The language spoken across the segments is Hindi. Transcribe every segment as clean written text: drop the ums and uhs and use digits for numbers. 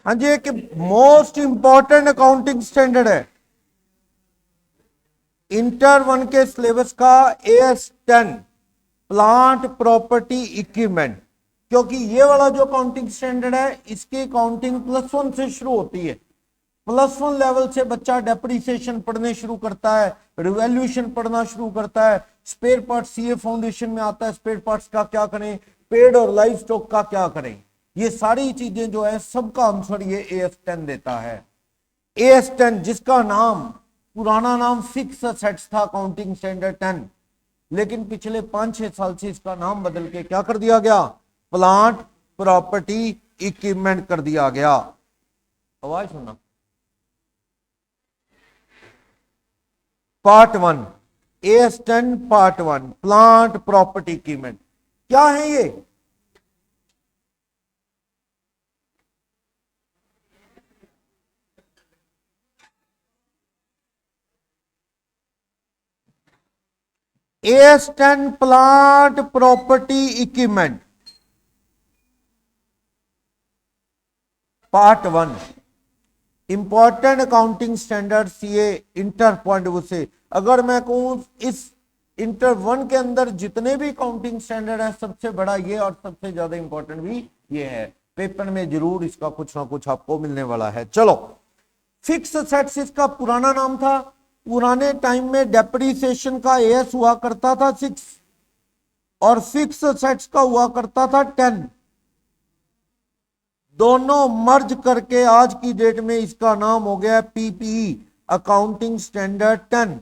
हाँ जी, एक मोस्ट इंपॉर्टेंट अकाउंटिंग स्टैंडर्ड है इंटर 1 के सिलेबस का AS10 प्लांट प्रॉपर्टी इक्विपमेंट। क्योंकि ये वाला जो अकाउंटिंग स्टैंडर्ड है इसकी अकाउंटिंग +1 से शुरू होती है। +1 लेवल से बच्चा डेप्रिसिएशन पढ़ने शुरू करता है, रिवैल्यूएशन पढ़ना शुरू करता है, स्पेयर पार्ट्स सीए फाउंडेशन में आता है, स्पेयर पार्ट्स का क्या करें, पेड और लाइव स्टॉक का क्या करें, ये सारी चीजें जो है सबका आंसर ये AS10 देता है। AS10 जिसका नाम पुराना नाम फिक्स असेट्स था अकाउंटिंग स्टैंडर्ड 10, लेकिन पिछले 5-6 साल से इसका नाम बदल के क्या कर दिया गया, प्लांट प्रॉपर्टी इक्विपमेंट कर दिया गया। आवाज सुनना। Part 1 AS10 part 1 plant property equipment क्या है ये? AS10 plant property equipment part 1 important accounting standard CA inter point of से। अगर मैं कहूं इस इंटर 1 के अंदर जितने भी अकाउंटिंग स्टैंडर्ड है सबसे बड़ा ये और सबसे ज्यादा इंपॉर्टेंट भी ये है। पेपर में जरूर इसका कुछ ना कुछ आपको मिलने वाला है। चलो, फिक्स असेट्स इसका पुराना नाम था। पुराने टाइम में डेप्रिसिएशन का AS हुआ करता था 6 और फिक्स असेट्स का हुआ करता था 10। दोनों मर्ज करके आज की डेट में इसका नाम हो गया PPE अकाउंटिंग स्टैंडर्ड 10।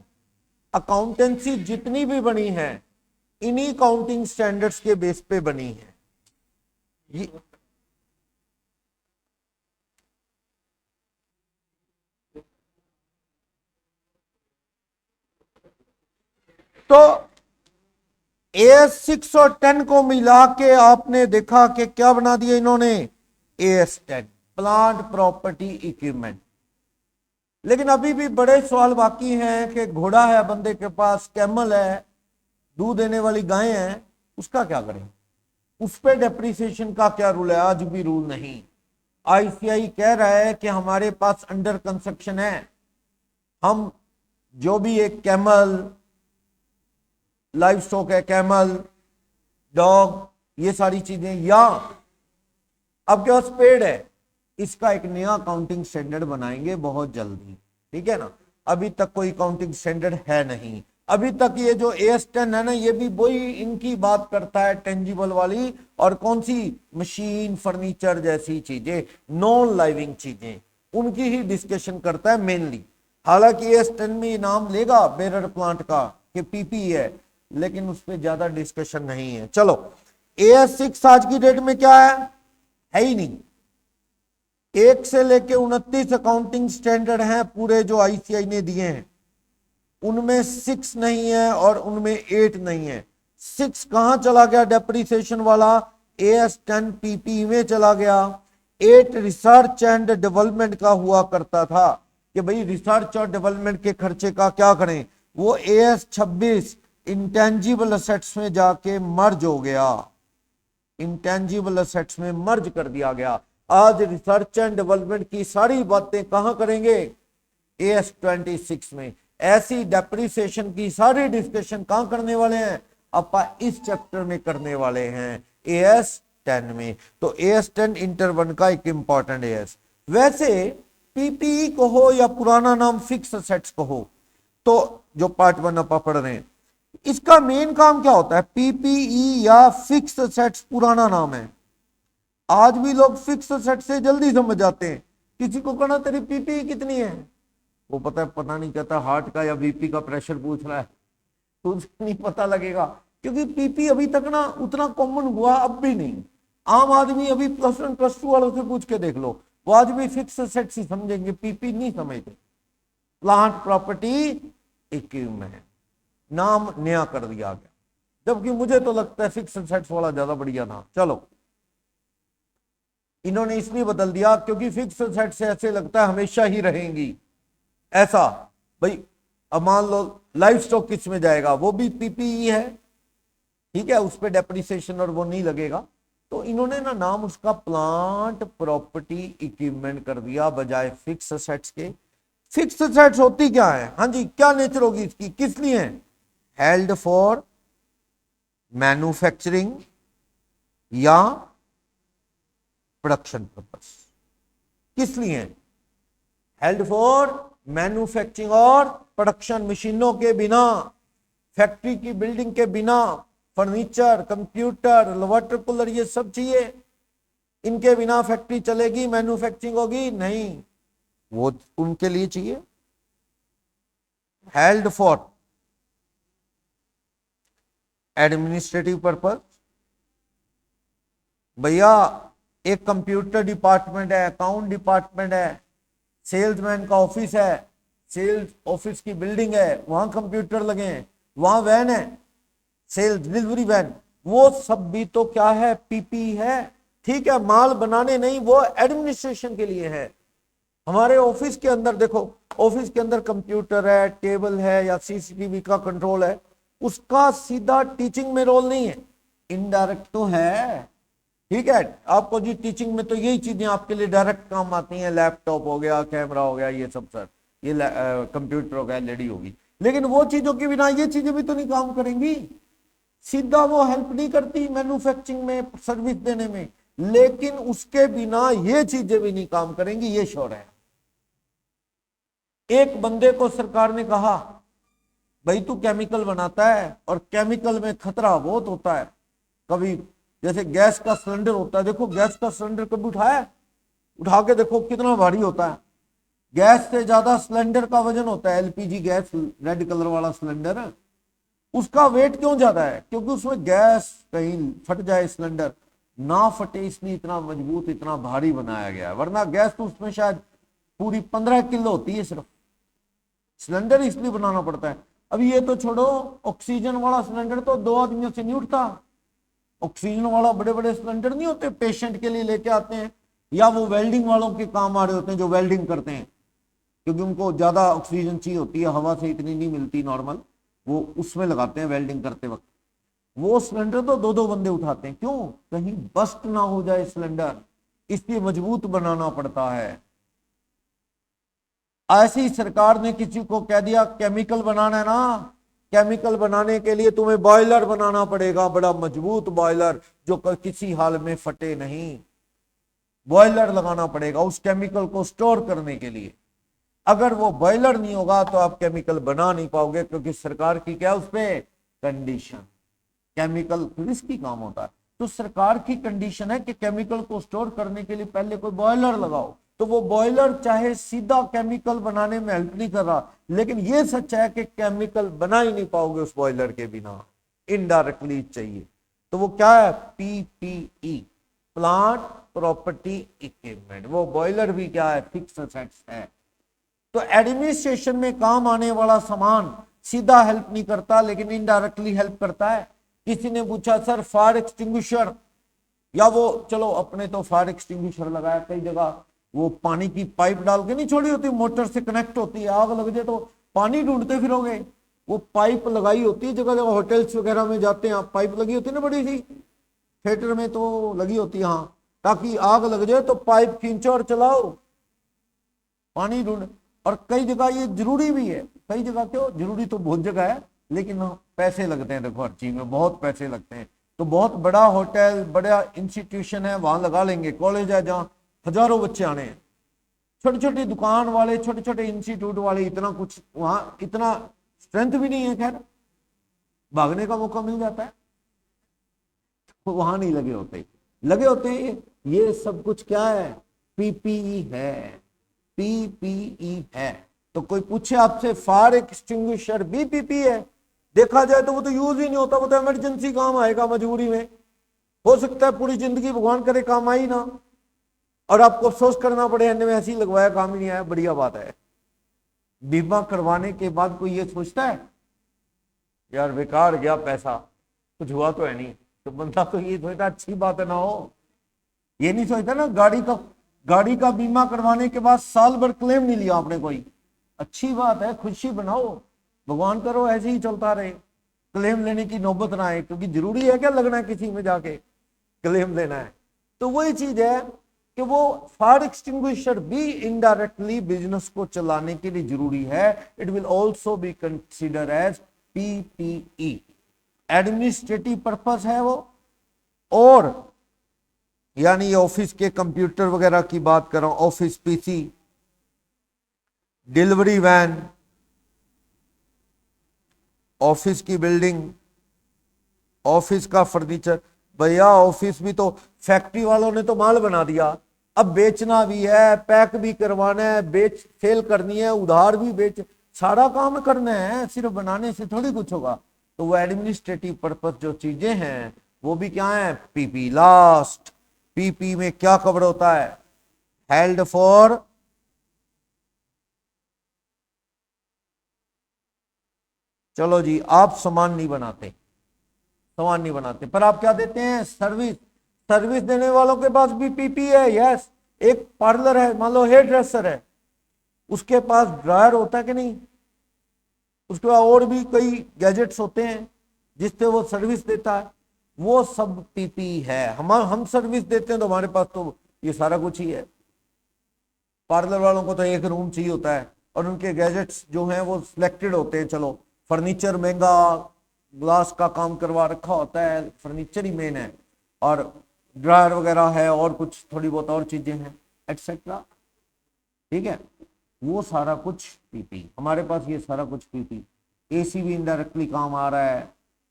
अकाउंटेंसी जितनी भी बनी है इन्हीं अकाउंटिंग स्टैंडर्ड्स के बेस पे बनी है। तो AS6 और 10 को मिला के आपने देखा कि क्या बना दिया इन्होंने, AS10 प्लांट प्रॉपर्टी इक्विपमेंट। लेकिन अभी भी बड़े सवाल बाकी हैं कि घोड़ा है बंदे के पास, कैमल है, दूध देने वाली गाय है, उसका क्या करें, उस पर डेप्रिसिएशन का क्या रूल है? आज भी रूल नहीं। ICAI कह रहा है कि हमारे पास अंडर कंस्ट्रक्शन है, हम जो भी एक कैमल लाइव स्टॉक है, कैमल डॉग, ये सारी चीजें, या आपके पास पेड़ है, इसका एक नया अकाउंटिंग स्टैंडर्ड बनाएंगे बहुत जल्दी। ठीक है ना, अभी तक कोई अकाउंटिंग स्टैंडर्ड है नहीं। अभी तक ये जो AS10 है ना, ये भी वही इनकी बात करता है टेंजिबल वाली, और कौन सी, मशीन फर्नीचर जैसी चीजें, नॉन लाइविंग चीजें, उनकी ही डिस्कशन करता है मेनली। हालांकि AS10 में नाम लेगा बेरर प्लांट का कि PP है, लेकिन उस पर ज्यादा डिस्कशन नहीं है। चलो, AS6 आज की डेट में क्या है ही नहीं। 1 से लेके 29 अकाउंटिंग स्टैंडर्ड हैं पूरे जो ICAI ने दिए हैं, उनमें 6 नहीं है और उनमें 8 नहीं है। 6 कहां चला गया डेप्रिसिएशन वाला, AS10 PP में चला गया। 8 रिसर्च एंड डेवलपमेंट का हुआ करता था कि भाई रिसर्च और डेवलपमेंट के खर्चे का क्या करें, वो AS26 इंटेंजिबल असेट्स में जाके मर्ज हो गया, इंटेंजिबल असेट्स में मर्ज कर दिया गया। आज रिसर्च एंड डेवलपमेंट की सारी बातें कहां करेंगे, AS26 में। ऐसी डेप्रिसिएशन की सारी डिस्कशन कहां करने वाले हैं, अपा इस चैप्टर में करने वाले हैं, AS10 में। तो AS10 इंटर 1 का एक इंपॉर्टेंट AS। वैसे PPE कहो या पुराना नाम फिक्स असेट्स कहो, तो जो पार्ट 1 अपा पढ़ रहे हैं, इसका मेन काम क्या होता है? PPE या फिक्स असेट्स पुराना नाम है। आज भी लोग फिक्स असेट से जल्दी समझ जाते हैं। किसी को कहना तेरी PPE कितनी है, वो पता नहीं, कहता हार्ट का या BP का प्रेशर पूछ रहा है, तो उसे नहीं पता लगेगा, क्योंकि PP अभी तक ना उतना कॉमन हुआ अब भी नहीं। आम आदमी अभी +1 +2 वालों से पूछ के देख लो, वो आज भी फिक्स असेट्स ही समझेंगे, PP नहीं समझते। प्लांट प्रॉपर्टी इक्विपमेंट नाम नया कर दिया गया, जबकि मुझे तो लगता है फिक्स असेट्स वाला ज्यादा बढ़िया था। चलो, इन्होंने इसलिए बदल दिया क्योंकि फिक्स असेट्स से ऐसे लगता है हमेशा ही रहेंगी, ऐसा। भाई अब मान लो लाइव स्टॉक किस में जाएगा, वो भी PPE है, ठीक है, उस पर डेप्रिसिएशन और वो नहीं लगेगा। तो इन्होंने ना नाम उसका प्लांट प्रॉपर्टी इक्विपमेंट कर दिया बजाय फिक्स असेट्स के। फिक्स असेट्स होती क्या है, हाँ जी, क्या नेचर होगी इसकी, किस लिए है? हेल्ड फॉर मैन्युफैक्चरिंग या प्रोडक्शन पर्पस। किस लिए? हेल्ड फॉर मैन्युफैक्चरिंग और प्रोडक्शन। मशीनों के बिना, फैक्ट्री की बिल्डिंग के बिना, फर्नीचर, कंप्यूटर, वाटर कूलर, ये सब चाहिए, इनके बिना फैक्ट्री चलेगी, मैन्युफैक्चरिंग होगी नहीं, वो उनके लिए चाहिए। Held for administrative purpose. भैया एक कंप्यूटर डिपार्टमेंट है, अकाउंट डिपार्टमेंट है, सेल्समैन का ऑफिस है, सेल्स ऑफिस की बिल्डिंग है, वहां कंप्यूटर लगे हैं, वहां वैन है, सेल्स डिलीवरी वैन, वो सब भी तो क्या है, पीपी है। ठीक है, माल बनाने नहीं, वो एडमिनिस्ट्रेशन के लिए है। हमारे ऑफिस के अंदर देखो, ऑफिस के अंदर कंप्यूटर है, टेबल है या सीसीटीवी का कंट्रोल है, उसका सीधा टीचिंग में रोल नहीं है, इनडायरेक्ट तो है। ठीक है, आपको जी टीचिंग में तो यही चीजें आपके लिए डायरेक्ट काम आती हैं, लैपटॉप हो गया, कैमरा हो गया, ये सब सर, ये कंप्यूटर हो गया, एलईडी होगी, लेकिन वो चीजों के बिना ये चीजें भी तो नहीं काम करेंगी। सीधा वो हेल्प नहीं करती मैन्युफैक्चरिंग में, सर्विस देने में, लेकिन उसके बिना ये चीजें भी नहीं काम करेंगी, ये श्योर है। एक बंदे को सरकार ने कहा भाई तू केमिकल बनाता है और केमिकल में खतरा बहुत होता है, कभी जैसे गैस का सिलेंडर होता है, देखो गैस का सिलेंडर कभी उठाया, उठा के देखो कितना भारी होता है, गैस से ज्यादा सिलेंडर का वजन होता है। एलपीजी गैस, रेड कलर वाला सिलेंडर, उसका वेट क्यों ज्यादा है? क्योंकि उसमें गैस कहीं फट जाए, सिलेंडर ना फटे इसलिए इतना मजबूत, इतना भारी बनाया गया है, वरना गैस तो उसमें शायद पूरी 15 किलो होती है, सिर्फ सिलेंडर इसलिए बनाना पड़ता है। अभी ये तो छोड़ो, ऑक्सीजन वाला सिलेंडर तो 2 आदमियों से नहीं उठता। ऑक्सीजन वाला बड़े बड़े सिलेंडर नहीं होते, पेशेंट के लिए लेके आते हैं, या वो वेल्डिंग वालों के काम आ रहे होते हैं जो वेल्डिंग करते हैं, क्योंकि उनको ज्यादा ऑक्सीजन चाहिए होती है, हवा से इतनी नहीं मिलती नॉर्मल, वो उसमें लगाते हैं वेल्डिंग करते वक्त। वो सिलेंडर तो 2-2 बंदे उठाते हैं, क्यों? कहीं बस्ट ना हो जाए सिलेंडर, इसलिए मजबूत बनाना पड़ता है। ऐसी सरकार ने किसी को कह दिया केमिकल बनाना है ना, केमिकल बनाने के लिए तुम्हें बॉयलर बनाना पड़ेगा, बड़ा मजबूत बॉयलर जो किसी हाल में फटे नहीं, बॉयलर लगाना पड़ेगा उस केमिकल को स्टोर करने के लिए। अगर वो बॉयलर नहीं होगा तो आप केमिकल बना नहीं पाओगे, क्योंकि सरकार की क्या उस पर कंडीशन, केमिकल रिस्की काम होता है, तो सरकार की कंडीशन है कि केमिकल को स्टोर करने के लिए पहले कोई बॉयलर लगाओ। तो वो बॉयलर चाहे सीधा केमिकल बनाने में हेल्प नहीं कर रहा, लेकिन ये सच है कि केमिकल बना ही नहीं पाओगे उस बॉयलर के बिना, इनडायरेक्टली चाहिए। तो वो क्या है? PPE, plant property equipment. वो बॉयलर भी क्या है? फिक्स असेट्स है। तो एडमिनिस्ट्रेशन में काम आने वाला सामान सीधा हेल्प नहीं करता, लेकिन इनडायरेक्टली हेल्प करता है। किसी ने पूछा सर फायर एक्सटिंग्विशर, या वो चलो अपने तो फायर एक्सटिंग्विशर लगाया, कई जगह वो पानी की पाइप डाल के नहीं छोड़ी होती, मोटर से कनेक्ट होती है, आग लग जाए तो पानी ढूंढते फिरोगे, वो पाइप लगाई होती है जगह जगह, होटल्स वगैरह में जाते हैं आप, पाइप लगी होती है ना बड़ी सी, थिएटर में तो लगी होती है, हाँ, ताकि आग लग जाए तो पाइप खींचो और चलाओ, पानी ढूंढ। और कई जगह ये जरूरी भी है, कई जगह क्यों जरूरी, तो बहुत जगह है, लेकिन पैसे लगते हैं, देखो हर चीज में बहुत पैसे लगते हैं। तो बहुत बड़ा होटल, बड़ा इंस्टीट्यूशन है, वहां लगा लेंगे, कॉलेज है जहाँ हजारों बच्चे आने हैं, छोटी छोटी दुकान वाले, छोटे छोटे इंस्टीट्यूट वाले, इतना कुछ वहां, इतना स्ट्रेंथ भी नहीं है, खैर भागने का मौका मिल जाता है, तो वहां नहीं लगे होते, लगे होते हैं। ये सब कुछ क्या है? पीपीई है, पीपीई है। तो कोई पूछे आपसे फायर एक्सटिंग्विशर भी पीपी है, देखा जाए तो वो तो यूज ही नहीं होता, वो तो इमरजेंसी काम आएगा, मजबूरी में, हो सकता है पूरी जिंदगी भगवान करे काम आई ना, और आपको अफसोस करना पड़े में ऐसे ही लगवाया, काम ही नहीं आया। बढ़िया बात है, बीमा करवाने के बाद कोई ये सोचता है यार बेकार गया पैसा, कुछ हुआ तो है नहीं, तो बंदा तो ये सोचता अच्छी बात है ना हो, ये नहीं सोचता ना गाड़ी का बीमा करवाने के बाद साल भर क्लेम नहीं लिया आपने कोई, अच्छी बात है, खुशी बनाओ, भगवान करो ऐसे ही चलता रहे, क्लेम लेने की नौबत ना आए, क्योंकि जरूरी है क्या लगना है किसी में जाके, क्लेम देना है। तो वही चीज है कि वो फायर एक्सटिंग्विशर भी इनडायरेक्टली बिजनेस को चलाने के लिए जरूरी है। It will also be consider as PPE, administrative purpose है वो। और यानी ऑफिस के कंप्यूटर वगैरह की बात कर रहा हूं, office PC, delivery van, office की बिल्डिंग, ऑफिस का फर्नीचर। भैया ऑफिस भी तो फैक्ट्री वालों ने तो माल बना दिया, अब बेचना भी है, पैक भी करवाना है, बेच सेल करनी है, उधार भी बेच, सारा काम करना है, सिर्फ बनाने से थोड़ी कुछ होगा। तो वो एडमिनिस्ट्रेटिव पर्पस जो चीजें हैं वो भी क्या है, पीपी। लास्ट, पीपी में क्या कवर होता है, हेल्ड फॉर, चलो जी आप सामान नहीं बनाते, सामान नहीं बनाते, पर आप क्या देते हैं, सर्विस। सर्विस देने वालों के पास भी पीपी है। यस, एक पार्लर है, मान लो हेयर ड्रेसर है, उसके पास ड्रायर होता है कि नहीं, उसके बाद और भी कई गैजेट्स होते हैं जिससे वो सर्विस देता है, वो सब पीपी है। हम सर्विस देते हैं तो हमारे पास तो ये सारा कुछ ही है। पार्लर वालों को तो एक रूम चाहिए होता है और उनके गैजेट्स जो हैं वो सिलेक्टेड होते हैं। चलो फर्नीचर महंगा, ग्लास का काम करवा रखा होता है, फर्नीचर ही मेन है, और ड्रायर वगैरह है और कुछ थोड़ी बहुत और चीजें हैं एटसेट्रा, ठीक है, वो सारा कुछ पीपी। हमारे पास ये सारा कुछ पीपी। एसी भी इनडायरेक्टली काम आ रहा है,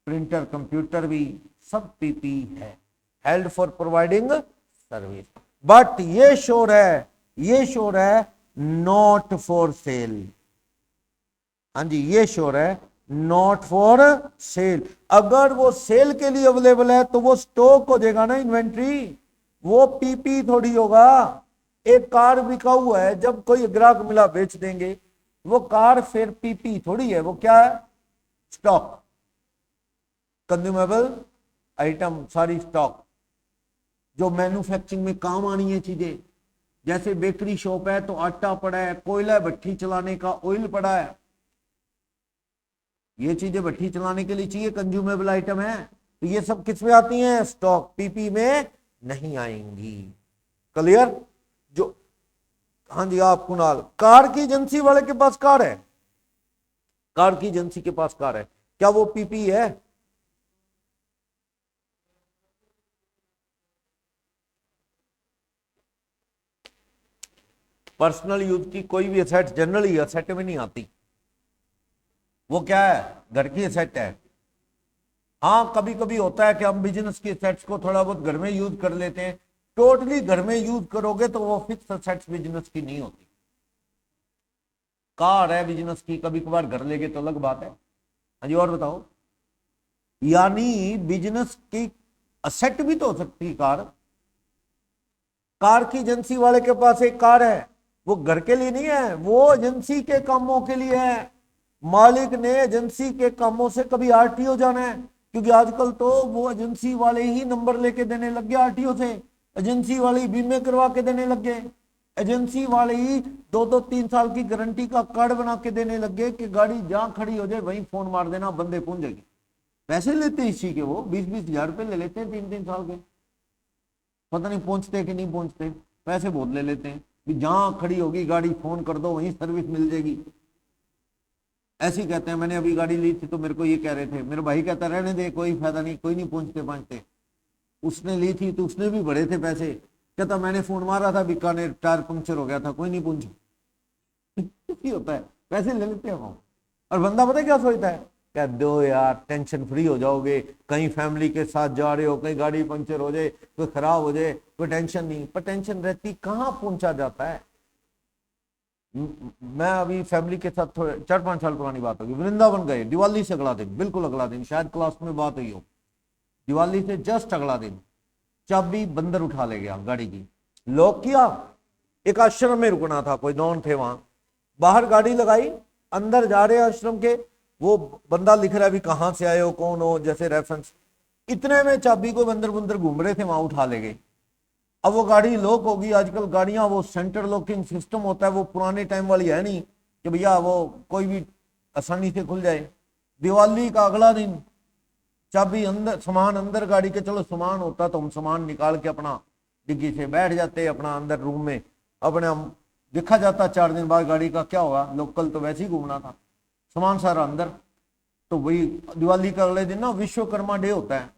प्रिंटर कंप्यूटर भी, सब पीपी है, held for providing service. But ये श्योर है, ये श्योर है नॉट फॉर सेल। हाँ जी, ये श्योर है नॉट फॉर सेल। अगर वो सेल के लिए अवेलेबल है तो वो स्टॉक हो जाएगा ना, इन्वेंट्री, वो पीपी थोड़ी होगा। एक कार बिका हुआ है, जब कोई ग्राहक मिला बेच देंगे, वो कार फिर पीपी थोड़ी है, वो क्या है, स्टॉक, कंज्यूमेबल आइटम, सारी स्टॉक जो मैन्युफैक्चरिंग में काम आनी है चीजें। जैसे बेकरी शॉप है तो आटा पड़ा है, कोयला भट्टी चलाने का ऑयल पड़ा है, ये चीजें भट्टी चलाने के लिए चाहिए, कंज्यूमेबल आइटम है, तो ये सब किस में आती हैं, स्टॉक, पीपी में नहीं आएंगी। क्लियर? जो, हाँ जी, आप कुणाल, कार की एजेंसी वाले के पास कार है, कार की एजेंसी के पास कार है, क्या वो पीपी है? पर्सनल यूज की कोई भी एसेट जनरली एसेट में नहीं आती, वो क्या है, घर की एसेट है। हाँ कभी कभी होता है कि हम बिजनेस की एसेट्स को थोड़ा बहुत घर में यूज कर लेते हैं, टोटली घर में यूज करोगे तो वो फिक्स एसेट्स बिजनेस की नहीं होती। कार है बिजनेस की, कभी कभार घर लेके तो अलग बात है। हाँ जी, और बताओ, यानी बिजनेस की असेट भी तो हो सकती है कार। कार की एजेंसी वाले के पास एक कार है, वो घर के लिए नहीं है, वो एजेंसी के कामों के लिए है। मालिक ने एजेंसी के कामों से कभी आरटीओ जाना है, क्योंकि आजकल तो वो एजेंसी वाले ही नंबर लेके देने लग गए आरटीओ से, एजेंसी वाले ही बीमे करवा के देने लग गए, एजेंसी वाले ही 2-2-3 साल की गारंटी का कार्ड बना के देने लग गए कि गाड़ी जहां खड़ी हो जाए वहीं फोन मार देना, बंदे पहुंच जाएंगे। पैसे लेते हैं इसी के, वो 20-20 हजार रुपये ले लेते हैं 3-3 साल के, पता नहीं पहुंचते कि नहीं पहुंचते, पैसे बहुत ले लेते हैं कि जहां खड़ी होगी गाड़ी फोन कर दो वहीं सर्विस मिल जाएगी। ऐसे ही कहते हैं। मैंने अभी गाड़ी ली थी तो मेरे को ये कह रहे थे, मेरे भाई कहता रहने दे कोई फायदा नहीं, कोई नहीं पहुंचते। उसने ली थी तो उसने भी भरे थे पैसे, कहता मैंने फोन मारा था बीकानेर, टायर पंक्चर हो गया था, कोई नहीं पहुंचा। होता है, पैसे ले लेते हैं वो। और बंदा पता है क्या सोचता है, क्या दो यार टेंशन फ्री हो जाओगे, कहीं फैमिली के साथ जा रहे हो, कहीं गाड़ी पंक्चर हो जाए, कोई खराब हो जाए, कोई टेंशन नहीं। पर टेंशन रहती, कहाँ पहुंचा जाता है। मैं अभी फैमिली के साथ थोड़े 4-5 साल पुरानी बात होगी, वृंदावन गए, दिवाली से अगला दिन, बिल्कुल अगला दिन, शायद क्लास में बात हुई हो, दिवाली से जस्ट अगला दिन चाबी बंदर उठा ले गया गाड़ी की। लॉक किया, एक आश्रम में रुकना था, कोई नॉन थे वहां, बाहर गाड़ी लगाई, अंदर जा रहे आश्रम के, वो बंदा लिख रहा है भी कहां से आए हो, कौन हो, जैसे रेफरेंस। इतने में चाबी को बंदर बंदर घूम रहे थे वहां, उठा ले गए। अब वो गाड़ी लॉक होगी, आजकल गाड़ियां वो सेंटर लॉकिंग सिस्टम होता है, वो पुराने टाइम वाली है नहीं कि भैया वो कोई भी आसानी से खुल जाए। दिवाली का अगला दिन चाबी अंदर, सामान अंदर गाड़ी के, चलो सामान होता तो हम सामान निकाल के अपना डिग्गी से बैठ जाते अपना अंदर रूम में, अपने हम देखा जाता 4 दिन बाद गाड़ी का क्या होगा, लोकल तो वैसे ही घूमना था, सामान सारा अंदर। तो वही दिवाली का अगले दिन ना विश्वकर्मा डे होता है,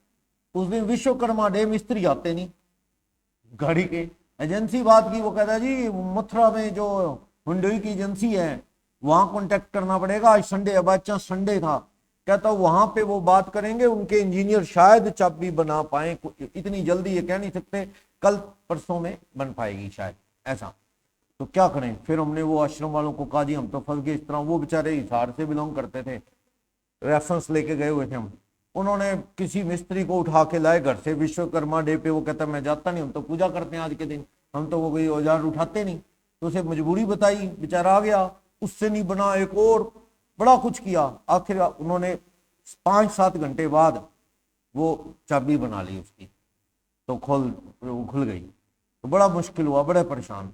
उस दिन विश्वकर्मा डे मिस्त्री आते नहीं गाड़ी के। एजेंसी बात की, वो कहता है जी मथुरा में जो हुंडई की एजेंसी है वहां कांटेक्ट करना पड़ेगा, आज संडे है, बाई चांस संडे था, कहता वहां पे वो बात करेंगे, उनके इंजीनियर शायद चाबी बना पाए, इतनी जल्दी ये कह नहीं सकते, कल परसों में बन पाएगी शायद ऐसा। तो क्या करें, फिर हमने वो आश्रम वालों को कहा जी हम तो फंस गए इस तरह, वो बेचारे हिसार से बिलोंग करते थे, रेफरेंस लेके गए हुए थे हम, उन्होंने किसी मिस्त्री को उठा के लाए घर से विश्वकर्मा डे पे, वो कहता मैं जाता नहीं, हम तो पूजा करते हैं आज के दिन, हम तो वो कोई औजार उठाते नहीं। तो उसे मजबूरी बताई, बेचारा आ गया, उससे नहीं बना, एक और बड़ा कुछ किया, आखिर उन्होंने 5-7 घंटे बाद वो चाबी बना ली उसकी, तो खुल गई। तो बड़ा मुश्किल हुआ, बड़े परेशान।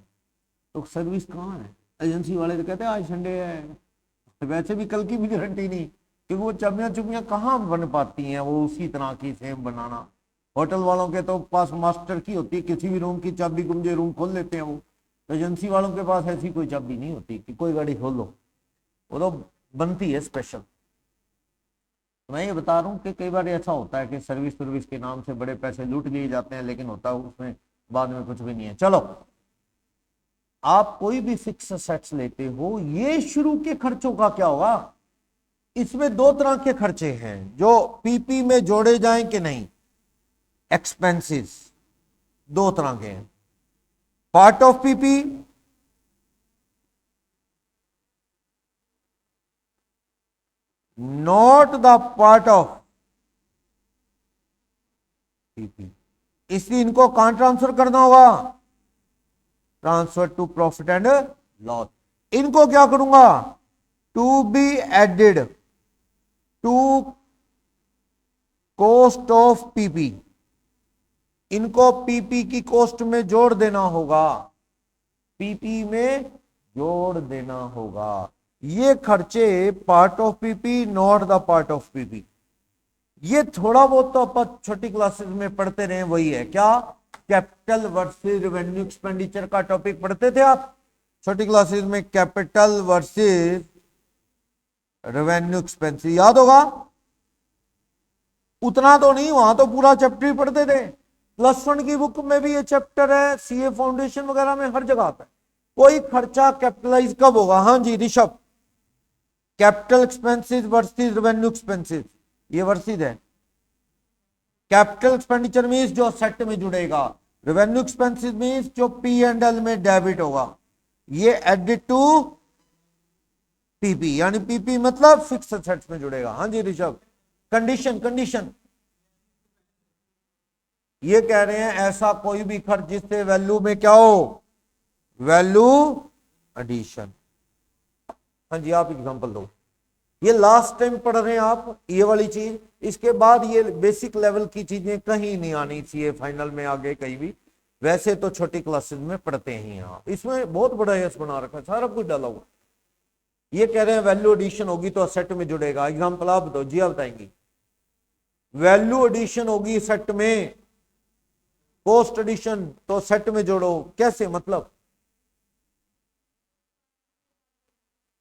तो सर्विस कहाँ है, एजेंसी वाले तो कहते हैं आज संडे है, वैसे भी कल की भी गारंटी नहीं, क्योंकि वो चाबियां चुबियां कहाँ बन पाती हैं, वो उसी तरह की सेम बनाना। होटल वालों के तो पास मास्टर की होती है, किसी भी रूम की चाबी गुम जाए रूम खोल लेते हैं वो, तो एजेंसी वालों के पास ऐसी कोई चाबी नहीं होती कि कोई गाड़ी खोल लो, वो तो बनती है स्पेशल। तो मैं ये बता रहा हूँ कि कई बार ऐसा होता है कि सर्विस के नाम से बड़े पैसे लूट लिए जाते हैं, लेकिन होता है उसमें बाद में कुछ भी नहीं है। चलो, आप कोई भी फिक्स असेट्स लेते हो, ये शुरू के खर्चों का क्या होगा, इसमें 2 तरह के खर्चे हैं जो पीपी में जोड़े जाएं कि नहीं, एक्सपेंसेस 2 तरह के हैं, part of PP, not the part of PP. इसलिए इनको कहां ट्रांसफर करना होगा, transfer to profit and loss. इनको क्या करूंगा, to be added to cost of PP, इनको पीपी की कॉस्ट में जोड़ देना होगा, पीपी में जोड़ देना होगा। ये खर्चे part of PP, not the part of PP. ये थोड़ा बहुत तो अपन छोटी क्लासेस में पढ़ते रहे, वही है क्या, कैपिटल वर्सेस रेवेन्यू एक्सपेंडिचर का टॉपिक पढ़ते थे आप छोटी क्लासेस में, कैपिटल वर्सेस रेवेन्यू एक्सपेंस, याद होगा। उतना तो नहीं, वहां तो पूरा चैप्टर ही पढ़ते थे, +1 की बुक में भी ये चैप्टर है, सीए फाउंडेशन वगैरह में हर जगह आता है। कोई खर्चा कैपिटलाइज कब होगा, हाँ जी Rishabh, capital expenses versus revenue expenses, ये वर्सेस है। कैपिटल एक्सपेंडिचर मींस जो सेट में जुड़ेगा, रेवेन्यू एक्सपेंसेस मींस जो P&L में डेबिट होगा, ये एडेड टू पीपी, यानी पीपी मतलब फिक्स एसेट्स में जुड़ेगा। हाँ जी ऋषभ, कंडीशन ये कह रहे हैं ऐसा कोई भी खर्च जिससे वैल्यू में क्या हो, वैल्यू एडिशन। हाँ जी, आप एग्जांपल दो, ये लास्ट टाइम पढ़ रहे हैं आप ये वाली चीज, इसके बाद ये बेसिक लेवल की चीजें कहीं नहीं आनी चाहिए फाइनल में आगे कहीं भी, वैसे तो छोटी क्लासेस में पढ़ते ही हैं आप, इसमें बहुत बड़ा यस बना रखा है, सारा कुछ डाला हुआ। ये कह रहे हैं वैल्यू एडिशन होगी तो सेट में जुड़ेगा, एग्जाम्पल आप बताओ जी, आप बताएंगी। वैल्यू एडिशन होगी सेट में, कॉस्ट एडिशन तो सेट में जोड़ो, कैसे मतलब,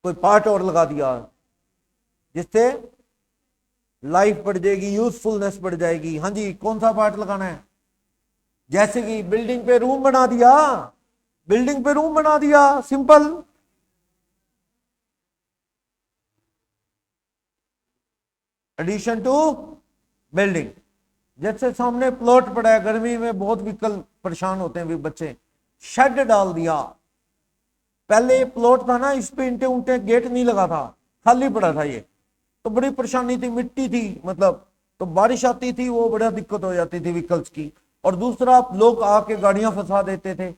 कोई पार्ट और लगा दिया जिससे लाइफ बढ़ जाएगी, यूजफुलनेस बढ़ जाएगी। हाँ जी, कौन सा पार्ट लगाना है, जैसे कि बिल्डिंग पे रूम बना दिया, बिल्डिंग पे रूम बना दिया, सिंपल, एडिशन टू बिल्डिंग। जैसे सामने प्लॉट पड़ा है, गर्मी में बहुत विकल्प परेशान होते हैं भी बच्चे, शेड डाल दिया, पहले ये प्लॉट था ना, इस पे इंटे उंटे गेट नहीं लगा था, खाली पड़ा था ये, तो बड़ी परेशानी थी, मिट्टी थी मतलब, तो बारिश आती थी वो बड़ा दिक्कत हो जाती थी व्हीकल्स की। और दूसरा, लोग आके गाड़ियां फंसा देते थे,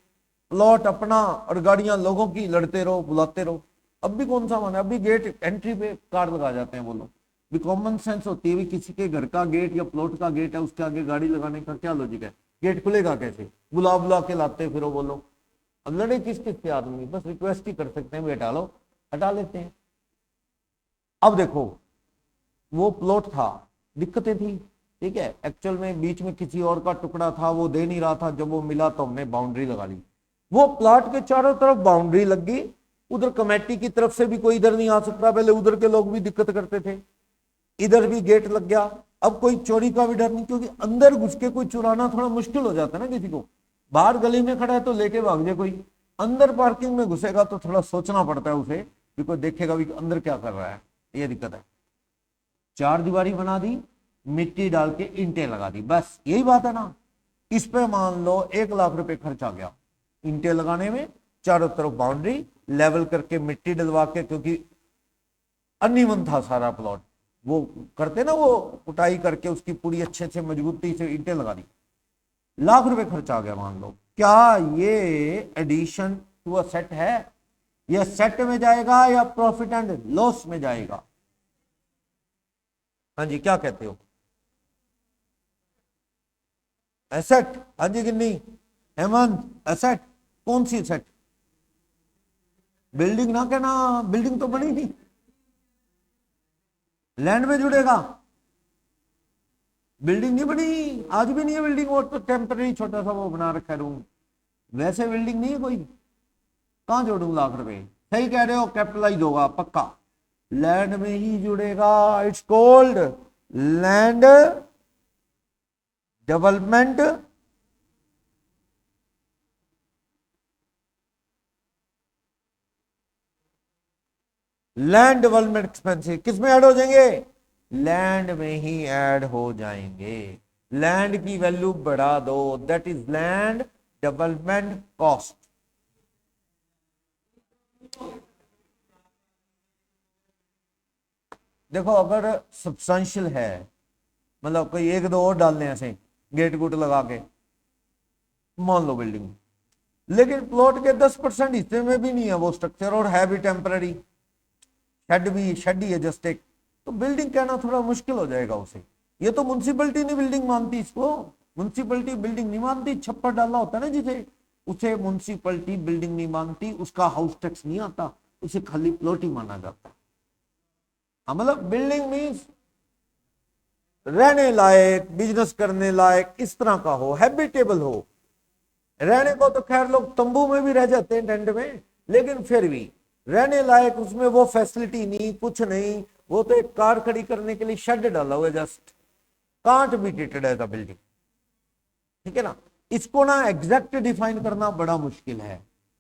प्लॉट अपना और गाड़ियां लोगों की, लड़ते रहो बुलाते रहो। अब भी कौन सा माना, अभी गेट एंट्री पे कार लगा जाते हैं वो लोग, भी कॉमन सेंस होती है भी किसी के घर का गेट या प्लॉट का गेट है, उसके आगे गाड़ी लगाने का क्या लॉजिक है, गेट खुलेगा कैसे, बुला बुला के लाते फिर वो लोग। अब लड़े किस किस से आदमी, बस रिक्वेस्ट ही कर सकते हैं, हटा लो, हटा लेते हैं। अब देखो वो प्लॉट था, दिक्कतें थी, ठीक है, एक्चुअल में बीच में किसी और का टुकड़ा था, वो दे नहीं रहा था, जब वो मिला तो हमने बाउंड्री लगा ली। वो प्लॉट के चारों तरफ बाउंड्री लग गई, उधर कमेटी की तरफ से भी कोई इधर नहीं आ सकता, पहले उधर के लोग भी दिक्कत करते थे, इधर भी गेट लग गया, अब कोई चोरी का भी डर नहीं, क्योंकि अंदर घुस के कोई चुराना थोड़ा मुश्किल हो जाता है ना किसी को, बाहर गली में खड़ा है तो लेके भाग जाए कोई, अंदर पार्किंग में घुसेगा तो थोड़ा सोचना पड़ता है उसे कि कोई देखेगा भी अंदर क्या कर रहा है, ये दिक्कत है। चार दीवारी बना दी, मिट्टी डाल के ईंटें लगा दी, बस यही बात है ना। इस पे मान लो 1 लाख रुपए खर्च आ गया ईंटें लगाने में, चारों तरफ बाउंड्री लेवल करके मिट्टी डलवा के, क्योंकि अनइवन था सारा प्लॉट, वो करते ना वो कुटाई करके उसकी पूरी अच्छे से मजबूती से ईंटें लगा दी, 1 लाख रुपए खर्च आ गया मान लो। क्या ये एडिशन टू अ सेट है? ये सेट में जाएगा या प्रॉफिट एंड लॉस में जाएगा? हाँ जी, क्या कहते हो? एसेट। हाँ जी गिन्नी, हेमंत, एसेट कौन सी सेट? बिल्डिंग ना कहना, बिल्डिंग तो बनी नहीं, लैंड में जुड़ेगा। बिल्डिंग नहीं बनी, आज भी नहीं है बिल्डिंग, वो तो टेम्पररी छोटा सा वो बना रखा है रूम, वैसे बिल्डिंग नहीं है कोई, कहां जोड़ू 1 लाख रुपए? सही कह रहे हो, कैपिटलाइज होगा पक्का, लैंड में ही जुड़ेगा। It's called land development land development expensive किस में ऐड हो जाएंगे? लैंड में ही ऐड हो जाएंगे। लैंड की वैल्यू बढ़ा दो, that is land development cost. देखो अगर सब्सटेंशियल है, मतलब कोई 1-2 और डालने ऐसे गेट गुट लगा के, मान लो बिल्डिंग, लेकिन प्लॉट के 10% हिस्से में भी नहीं है वो स्ट्रक्चर और है भी टेम्पररी, शेड ही है जस्ट एक, तो बिल्डिंग कहना थोड़ा मुश्किल हो जाएगा उसे। ये तो म्युनिसिपैलिटी नहीं बिल्डिंग मानती इसको, म्युनिसिपैलिटी बिल्डिंग नहीं मानती, छप्पर डाला होता है ना जिसे, उसे म्युनिसिपैलिटी बिल्डिंग नहीं मानती, उसका हाउस टैक्स नहीं आता, उसे खाली प्लॉट ही माना जाता है। मतलब बिल्डिंग मीन्स रहने लायक, बिजनेस करने लायक, इस तरह का हो, हैबिटेबल हो। रहने को तो खैर लोग तंबू में भी रह जाते हैं टेंट में, लेकिन फिर भी रहने लायक उसमें वो फैसिलिटी नहीं, कुछ नहीं, वो तो एक कार खड़ी करने के लिए शेड डाला हुआ है, just can't be treated as a building, ठीक है ना। इसको ना एग्जैक्ट डिफाइन करना बड़ा मुश्किल है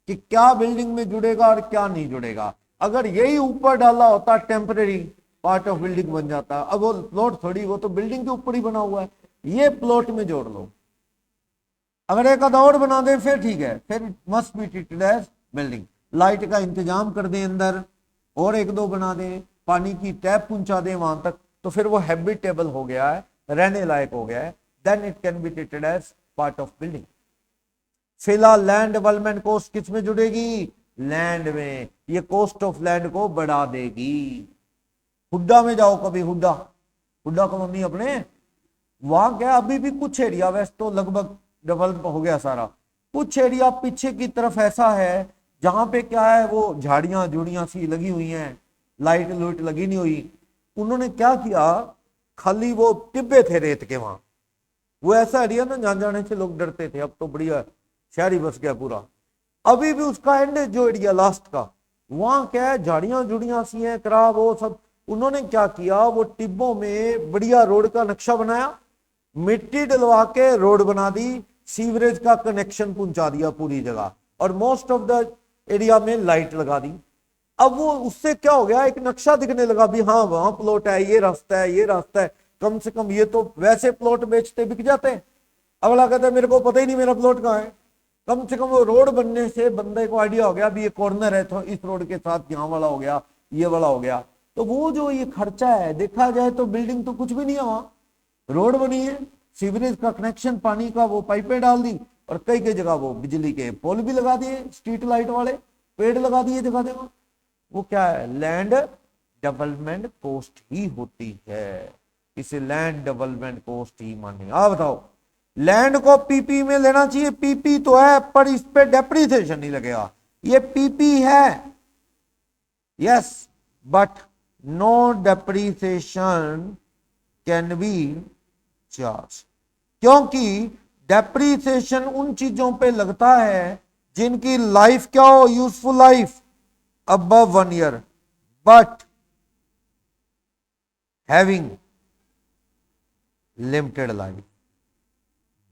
कि क्या बिल्डिंग में जुड़ेगा और क्या नहीं जुड़ेगा। अगर यही ऊपर डाला होता टेम्परेरी पार्ट ऑफ बिल्डिंग बन जाता, अब वो प्लॉट थोड़ी, वो तो बिल्डिंग के ऊपर ही बना हुआ है, ये प्लॉट में जोड़ लो। अगर एक आधा और बना दें फिर ठीक है, फिर must be treated as building. Light का इंतजाम कर दें अंदर, और 1-2 बना दें, पानी की टैप पहुंचा दें वहां तक, तो फिर वो हैबिटेबल हो गया है, रहने लायक हो गया है, then it can be treated as part of building. फिलहाल लैंड डेवलपमेंट कॉस्ट किस में जुड़ेगी? लैंड में। ये कॉस्ट ऑफ लैंड को बढ़ा देगी। हुड्डा में जाओ कभी, हुड्डा कॉलोनी अपने, वहां क्या अभी भी कुछ एरिया, वैसे तो लगभग डेवलप हो गया सारा, कुछ एरिया पीछे की तरफ ऐसा है जहां पे क्या है, वो झाड़ियां जुड़ियां सी लगी हुई हैं, लाइट लूट लगी नहीं हुई। उन्होंने क्या किया, खाली वो टिब्बे थे रेत के, वहां वो ऐसा एरिया ना जहां जाने से लोग डरते थे, अब तो बढ़िया शहरी बस गया पूरा। अभी भी उसका एंड जो एरिया लास्ट का, वहां क्या है, झाड़ियां जुड़ियां सी हैं, खराब वो सब। उन्होंने क्या किया, वो टिब्बों में बढ़िया रोड का नक्शा बनाया, मिट्टी डलवा के रोड बना दी, सीवरेज का कनेक्शन पहुंचा दिया पूरी जगह, और मोस्ट ऑफ द एरिया में लाइट लगा दी। अब वो उससे क्या हो गया, एक नक्शा दिखने लगा भी, हाँ वहां प्लॉट है, ये रास्ता है, ये रास्ता है, कम से कम ये तो वैसे प्लॉट बेचते बिक जाते हैं। अगला कहता है मेरे को पता ही नहीं मेरा प्लॉट कहाँ है, कम से कम वो रोड बनने से बंदे को आइडिया हो गया भी ये कॉर्नर है, तो इस रोड के साथ यहाँ वाला हो गया, ये वाला हो गया। तो वो जो ये खर्चा है, देखा जाए तो बिल्डिंग तो कुछ भी नहीं है, वहां रोड बनी है, सीवरेज का कनेक्शन, पानी का वो पाइपें डाल दी, और कई कई जगह वो बिजली के पोल भी लगा दिए, स्ट्रीट लाइट वाले पेड़ लगा दिए जगह जगह। वो क्या है, लैंड डेवलपमेंट कॉस्ट ही होती है, इसे लैंड डेवलपमेंट कॉस्ट ही माने। आप बताओ, लैंड को पीपी में लेना चाहिए, पीपी तो है पर इस पे डेप्रिसिएशन नहीं लगेगा, ये पीपी है yes, but no depreciation can be 50, क्योंकि डेप्रीसिएशन उन चीजों पे लगता है जिनकी लाइफ क्या हो, useful life above 1 year, but having limited life.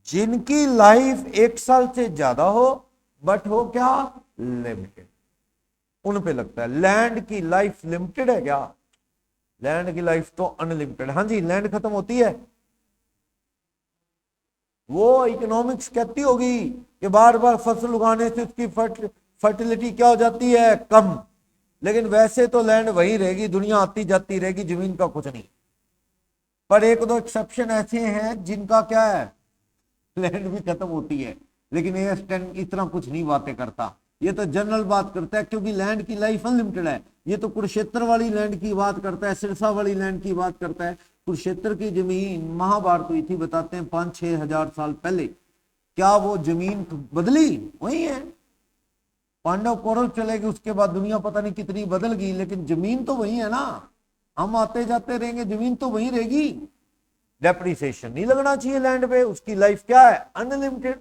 जिनकी लाइफ 1 साल से ज्यादा हो बट हो क्या, लिमिटेड, उन पे लगता है। लैंड की लाइफ लिमिटेड है क्या, लैंड की लाइफ तो अनलिमिटेड। हाँ जी, लैंड खत्म होती है, वो इकोनॉमिक्स कहती होगी कि बार बार फसल उगाने से उसकी फर्टिलिटी क्या हो जाती है, कम, लेकिन वैसे तो लैंड वही रहेगी, दुनिया आती जाती रहेगी, जमीन का कुछ नहीं। पर 1-2 एक्सेप्शन ऐसे हैं जिनका क्या है, लैंड भी खत्म होती है, लेकिन AS10 इतना कुछ नहीं बातें करता, ये तो जनरल बात करता है, क्योंकि लैंड की लाइफ अनलिमिटेड है। ये तो कुरुक्षेत्र वाली लैंड की बात करता है, सिरसा वाली लैंड की बात करता है। कुरुक्षेत्र की जमीन महाभारत हुई थी, बताते हैं 5-6 हजार साल पहले, क्या वो जमीन बदली, वही है। पांडव कौरव चले गए, उसके बाद दुनिया पता नहीं कितनी बदल गई, लेकिन जमीन तो वही है ना। हम आते जाते रहेंगे, जमीन तो वही रहेगी। डेप्रिसिएशन नहीं लगना चाहिए लैंड पे, उसकी लाइफ क्या है, अनलिमिटेड।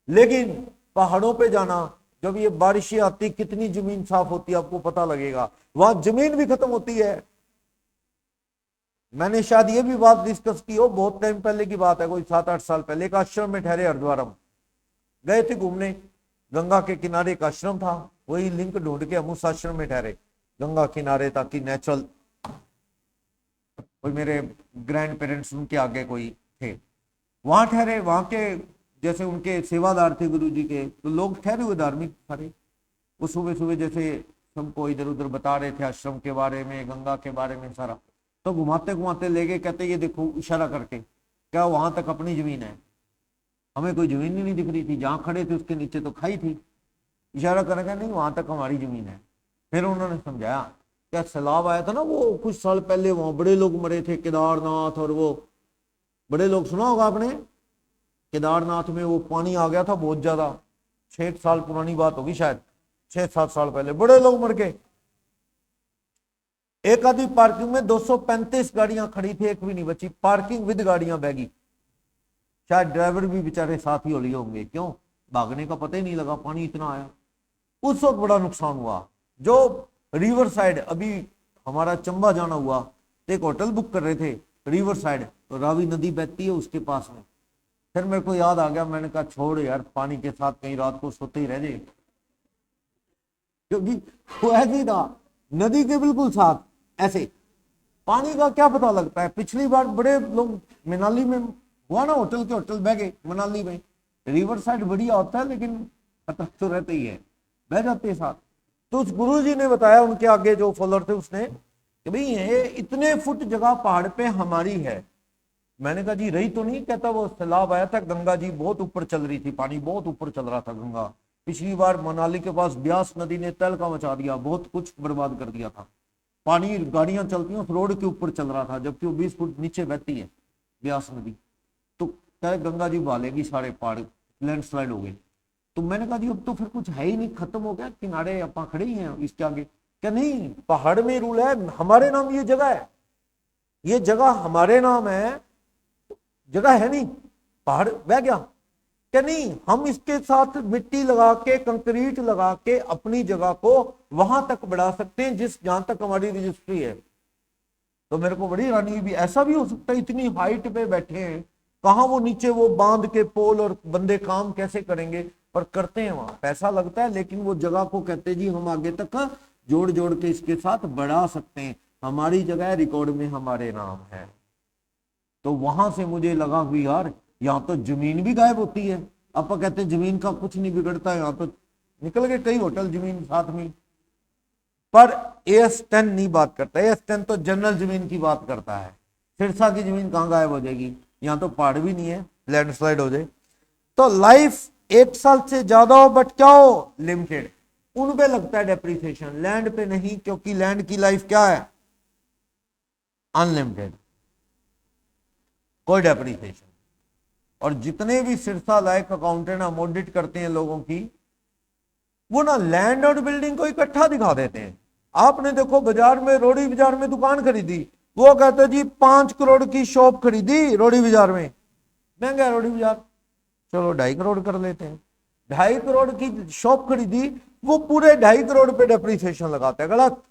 लेकिन पहाड़ों पे जाना, जब ये बारिशें आती, कितनी जमीन साफ होती है आपको पता लगेगा, वहां जमीन भी खत्म होती है। मैंने शायद ये भी बात डिस्कस की हो, बहुत टाइम पहले की बात है, कोई 7-8 साल पहले। एक आश्रम में ठहरे, हरिद्वार हम गए थे घूमने, गंगा के किनारे एक आश्रम था, वही लिंक ढूंढ के हम उस आश्रम में ठहरे, गंगा किनारे, ताकि नेचुरल, कोई मेरे ग्रैंड पेरेंट्स उनके आगे कोई थे, वहां ठहरे। वहां के जैसे उनके सेवादार थे गुरु जी के, तो लोग ठहरे हुए धार्मिक सारे, वो सुबह सुबह जैसे सबको इधर उधर बता रहे थे आश्रम के बारे में, गंगा के बारे में सारा। तो घुमाते घुमाते ले गए, कहते ये देखो, इशारा करके, क्या वहां तक अपनी जमीन है, हमें कोई जमीन ही नहीं दिख रही थी, जहां खड़े थे उसके नीचे तो खाई थी। इशारा करेगा, नहीं वहां तक हमारी जमीन है। फिर उन्होंने समझाया, क्या सैलाब आया था ना वो कुछ साल पहले, वहां बड़े लोग मरे थे, केदारनाथ, और वो बड़े लोग, सुना होगा आपने, केदारनाथ में वो पानी आ गया था बहुत ज्यादा, 6 साल पुरानी बात होगी शायद, 6-7 साल पहले, बड़े लोग मर गए। एक आधी पार्किंग में 235 गाड़ियां खड़ी थी, एक भी नहीं बची, पार्किंग विद गाड़ियां बहगी। शायद ड्राइवर भी बेचारे साथ ही हो लिए होंगे, क्यों, भागने का पता ही नहीं लगा, पानी इतना आया। उस वक्त बड़ा नुकसान हुआ। जो रिवर साइड, अभी हमारा चंबा जाना हुआ, तो एक होटल बुक कर रहे थे रिवर साइड, तो रावी नदी बहती है उसके पास में। फिर मेरे को याद आ गया, मैंने कहा छोड़ यार, पानी के साथ कहीं रात को सोते ही रह जाए, क्योंकि वो ऐसे ही था, नदी के बिल्कुल साथ, ऐसे पानी का क्या पता लगता है। पिछली बार बड़े लोग मनाली में हुआ ना, होटल के होटल बह गए मनाली में, रिवर साइड बढ़िया होता है, लेकिन खतरा तो रहता ही है, बह जाते हैं साथ। तो उस गुरु जी ने बताया, उनके आगे जो फॉलोअर थे, उसने कि भाई ये इतने फुट जगह पहाड़ पे हमारी है। मैंने कहा जी रही तो नहीं, कहता वो सैलाब आया था, गंगा जी बहुत ऊपर चल रही थी, पानी बहुत ऊपर चल रहा था गंगा। पिछली बार मनाली के पास ब्यास नदी ने तहलका मचा दिया, बहुत कुछ बर्बाद कर दिया था, पानी गाड़ियां चलती हैं उस रोड के ऊपर चल रहा था, जबकि वो 20 फुट नीचे बहती है ब्यास नदी। तो क्या गंगा जी बालेगी सारे पहाड़, लैंडस्लाइड हो गए। तो मैंने कहा जी अब तो फिर कुछ है ही नहीं, खत्म हो गया, किनारे अपा खड़े ही हैं इसके आगे। क्या नहीं, पहाड़ में रूल है, हमारे नाम ये जगह है, ये जगह हमारे नाम है, जगह है नहीं, पहाड़ बह गया। क्या नहीं, हम इसके साथ मिट्टी लगा के, कंक्रीट लगा के अपनी जगह को वहां तक बढ़ा सकते हैं जिस जहां तक हमारी रजिस्ट्री है। तो मेरे को बड़ी हैरानी हुई, भी ऐसा भी हो सकता है, इतनी हाइट पे बैठे हैं, कहां वो नीचे वो बांध के पोल, और बंदे काम कैसे करेंगे, पर करते हैं, वहां पैसा लगता है, लेकिन वो जगह को कहते हैं जी हम आगे तक जोड़ जोड़ के इसके साथ बढ़ा सकते हैं, हमारी जगह रिकॉर्ड में हमारे नाम है। तो वहां से मुझे लगा भी यार, यहाँ तो जमीन भी गायब होती है, आप कहते हैं जमीन का कुछ नहीं बिगड़ता, यहाँ तो निकल गए कई होटल जमीन साथ में। पर AS10 नहीं बात करता, AS10 तो जनरल जमीन की बात करता है। सिरसा की जमीन कहां गायब हो जाएगी, यहाँ तो पहाड़ भी नहीं है, लैंडस्लाइड हो जाए। तो लाइफ 1 साल से ज्यादा हो बट क्या हो, लिमिटेड, उन पे लगता है डेप्रिसिएशन, लैंड पे नहीं, क्योंकि लैंड की लाइफ क्या है, अनलिमिटेड, कोई डेप्रिसिएशन। और जितने भी सिरसा लायक अकाउंटेंट हम ऑडिट करते हैं लोगों की, वो ना लैंड और बिल्डिंग को इकट्ठा दिखा देते हैं। आपने देखो बाजार में, रोड़ी बाजार में दुकान खरीदी, वो कहते जी 5 करोड़ की शॉप खरीदी रोडी बाजार में, महंगा है रोडी बाजार, चलो 2.5 करोड़ कर लेते हैं। 2.5 करोड़ की शॉप खरीदी, वो पूरे 2.5 करोड़ पे डेप्रिसिएशन लगाते हैं, गलत।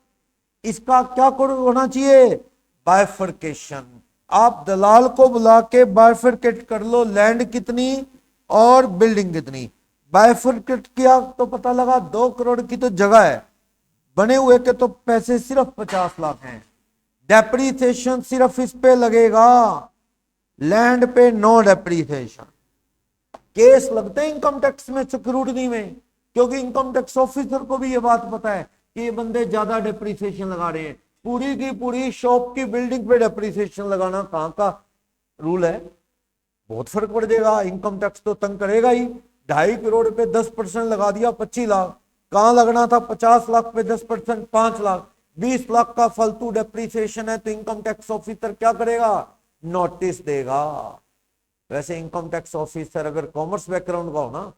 इसका क्या होना चाहिए, बाइफर्केशन। आप दलाल को बुला के बाइफर्केट कर लो, लैंड कितनी और बिल्डिंग कितनी। बाइफर्केट किया तो पता लगा 2 करोड़ की तो जगह है, बने हुए के तो पैसे सिर्फ 50 लाख हैं, डेप्रिसिएशन सिर्फ इस पे लगेगा, लैंड पे नो डेप्रिसिएशन। केस लगते हैं इनकम टैक्स में, सिक्योरिटी में, क्योंकि इनकम टैक्स ऑफिसर को भी ये बात पता है कि ये बंदे ज्यादा डेप्रिसिएशन लगा रहे हैं। पूरी की पूरी शॉप की बिल्डिंग पे डेप्रिसिएशन लगाना कहां का रूल है, बहुत फर्क पड़ जाएगा। इनकम टैक्स तो तंग करेगा ही। 2.5 करोड़ पे 10% लगा दिया 25 लाख, कहां लगना था 50 लाख पे 10% 5 लाख, 20 लाख का फालतू डेप्रिसिएशन है, तो इनकम टैक्स ऑफिसर क्या करेगा, नोटिस देगा। वैसे इनकम टैक्स ऑफिसर अगर कॉमर्स बैकग्राउंड का हो ना,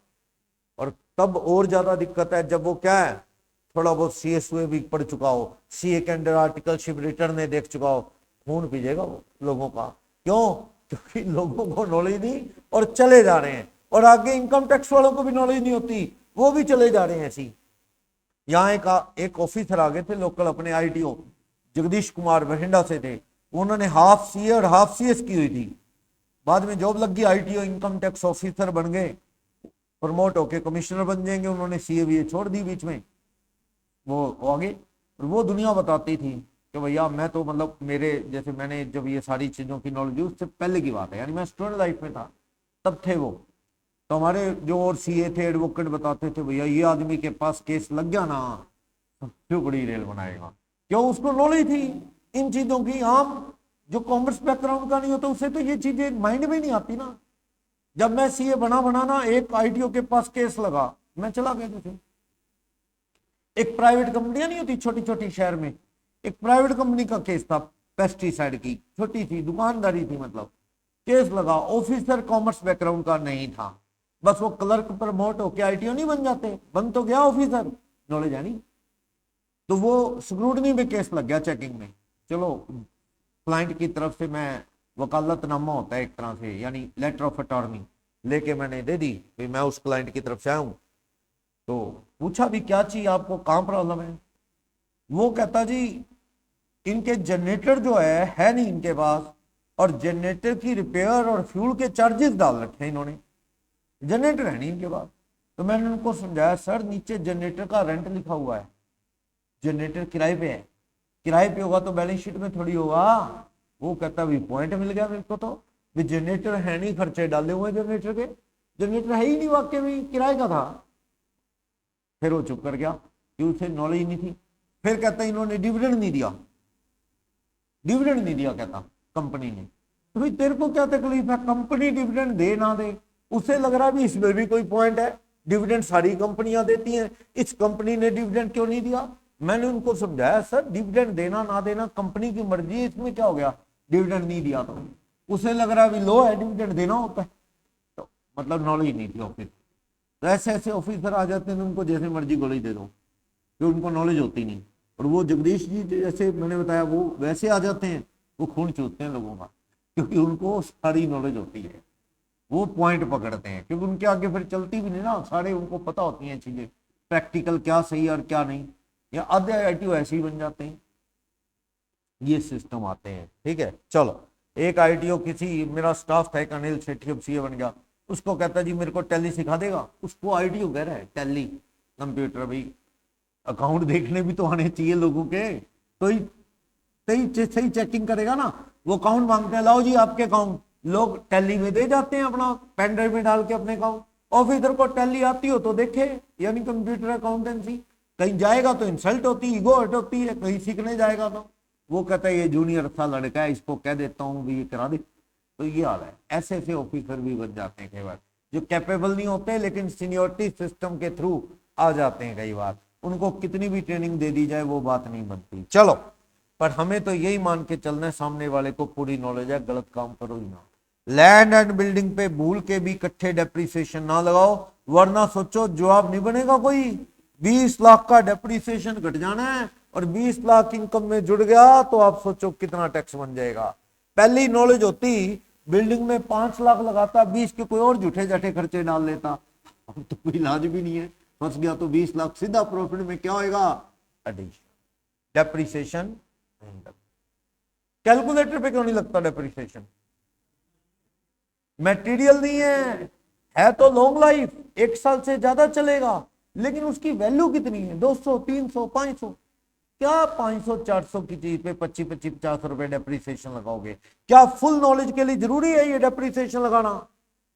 और तब और ज्यादा दिक्कत है जब वो क्या है, थोड़ा बहुत सीएसए भी पढ़ चुका हो, सीए के अंडर आर्टिकलशिप रिटर्न ने देख चुका हो, खून पीजेगा वो लोगों का। क्यों, क्योंकि लोगों को नॉलेज नहीं और चले जा रहे हैं, और आगे इनकम टैक्स वालों को भी नॉलेज नहीं होती, वो भी चले जा रहे हैं ऐसी। यहाँ एक ऑफिसर आ गए थे लोकल, अपने आईटीओ जगदीश कुमार बठिंडा से थे, उन्होंने हाफ सीए और हाफ सीएस की हुई थी, बाद में जॉब लग गई, आईटीओ इनकम टैक्स ऑफिसर बन गए, प्रमोट होके कमिश्नर बन जाएंगे, उन्होंने सीए भी छोड़ दी बीच में, वो आगे। और वो दुनिया बताती थी कि भैया मैं तो मतलब मेरे जैसे मैंने जब ये सारी चीजों की नॉलेज, उससे पहले की बात है, यानी मैं स्टूडेंट लाइफ में था तब थे वो, तो हमारे जो और सीए थे एडवोकेट बताते थे भैया ये आदमी के पास केस लग गया ना क्यों बड़ी रेल बनाएगा, क्यों, उसको नॉलेज थी इन चीजों की। आम जो कॉमर्स बैकग्राउंड का नहीं होता उसे तो ये चीजें माइंड में नहीं आती ना। जब मैं सीए बनाना एक आईटीओ के पास केस लगा, मैं चला गया जैसे, एक प्राइवेट कंपनियां नहीं होती छोटी छोटी शहर में, एक प्राइवेट कंपनी का केस था, पेस्टिसाइड की, छोटी सी दुकानदारी थी, मतलब केस लगा, ऑफिसर कॉमर्स बैकग्राउंड का नहीं था, बस वो क्लर्क प्रमोट होके आईटीओ नहीं बन जाते, बन तो गया ऑफिसर, नॉलेज है नहीं, तो वो स्क्रूटनी में केस लग गया चेकिंग में। चलो क्लाइंट की तरफ से मैं वकालतनामा होता है एक तरह से, यानी लेटर ऑफ अटॉर्नी लेके मैंने दे दी कि मैं उस क्लाइंट की तरफ से आया हूं, तो पूछा भी क्या चाहिए आपको, कहां प्रॉब्लम है। वो कहता जी इनके जनरेटर जो है नहीं इनके पास, और जनरेटर की रिपेयर और फ्यूल के चार्जेस डाल रखे हैं इन्होंने, जनरेटर है नहीं इनके पास। तो मैंने उनको समझाया सर नीचे जनरेटर का रेंट लिखा हुआ है, जनरेटर किराए पे है, किराए पे होगा तो बैलेंस शीट में थोड़ी होगा। वो कहता भी पॉइंट मिल गया मेरे को, तो भी जनरेटर है नहीं, खर्चे डाले हुए जनरेटर के, जनरेटर है ही नहीं, वाकई में किराए का था। फिर वो चुप कर गया कि उसे नॉलेज नहीं थी। फिर कहता इन्होंने डिविडेंड नहीं दिया, डिविडेंड नहीं दिया कहता कंपनी ने, तो भाई तेरे को क्या तकलीफ है, कंपनी डिविडेंड दे ना दे, उसे लग रहा है भी इसमें भी कोई पॉइंट है, डिविडेंड सारी कंपनियां देती हैं, इस कंपनी ने डिविडेंड क्यों नहीं दिया। मैंने उनको समझाया सर डिविडेंड देना ना देना कंपनी की मर्जी है, इसमें क्या हो गया, डिविडेंड नहीं दिया तो उसे लग रहा है भी लो है डिविडेंड देना होता है, तो मतलब नॉलेज नहीं थी ऑफिस। तो ऐसे ऐसे ऑफिसर आ जाते हैं, उनको जैसे मर्जी गोली दे दो, कि उनको नॉलेज होती नहीं। और वो जगदीश जी जैसे मैंने बताया वो वैसे आ जाते हैं, वो खून चूसते हैं लोगों का, क्योंकि उनको सारी नॉलेज होती है, वो पॉइंट पकड़ते हैं, क्योंकि उनके आगे फिर चलती भी नहीं ना, सारे उनको पता होती हैं चीजें, प्रैक्टिकल क्या सही और क्या नहीं, या आधे आईटीओ ऐसे ही बन जाते हैं, ये सिस्टम आते हैं। ठीक है, चलो एक आईटीओ किसी मेरा स्टाफ था एक अनिल सेठी, अब सीए बन गया, उसको कहता जी मेरे को टैली सिखा देगा, उसको आईटीओ कह रहा है टैली कंप्यूटर, भाई अकाउंट देखने भी तो आने चाहिए लोगों के, तो ही सही चेकिंग करेगा ना। वो अकाउंट मांगते हैं, लाओ जी आपके अकाउंट, लोग टैली में दे जाते हैं अपना पेन ड्राइव में डाल के अपने अकाउंट, ऑफिसर को टैली आती हो तो देखे, यानी कंप्यूटर अकाउंटेंसी, कहीं जाएगा तो इंसल्ट होती है, ईगो हर्ट होती है, कहीं सीखने जाएगा तो वो कहता है ये जूनियर सा लड़का है, इसको कह देता हूँ भी ये करा दे, तो ये हाल है। ऐसे ऐसे ऑफिसर भी बन जाते हैं कई बार, जो कैपेबल नहीं होते लेकिन सीनियोरिटी सिस्टम के थ्रू आ जाते हैं कई बार, उनको कितनी भी ट्रेनिंग दे दी जाए वो बात नहीं बनती। चलो, पर हमें तो यही मान के चलना है सामने वाले को पूरी नॉलेज है, गलत काम करो ही ना। लैंड एंड बिल्डिंग पे भूल के भी इकट्ठे डेप्रिसिएशन ना लगाओ, वरना सोचो जवाब नहीं बनेगा कोई, 20 लाख का डेप्रिसिएशन घट जाना है और 20 लाख इनकम में जुड़ गया तो आप सोचो कितना टैक्स बन जाएगा। पहली नॉलेज होती बिल्डिंग में 5 लाख लगाता, 20 के कोई और झूठे जाठे खर्चे डाल लेता। अब तो कोई इलाज भी नहीं है, फंस गया तो 20 लाख सीधा प्रॉफिट में क्या होएगा, एडिशन, डेप्रिसिएशन। कैलकुलेटर पे क्यों नहीं लगता डेप्रिसिएशन? मटेरियल नहीं है तो लॉन्ग लाइफ, 1 साल से ज्यादा चलेगा, लेकिन उसकी वैल्यू कितनी है, 200, 300, 500। क्या 500 400 की चीज पे 25-50 रुपए डेप्रिसिएशन लगाओगे? क्या फुल नॉलेज के लिए जरूरी है ये डेप्रिसिएशन लगाना?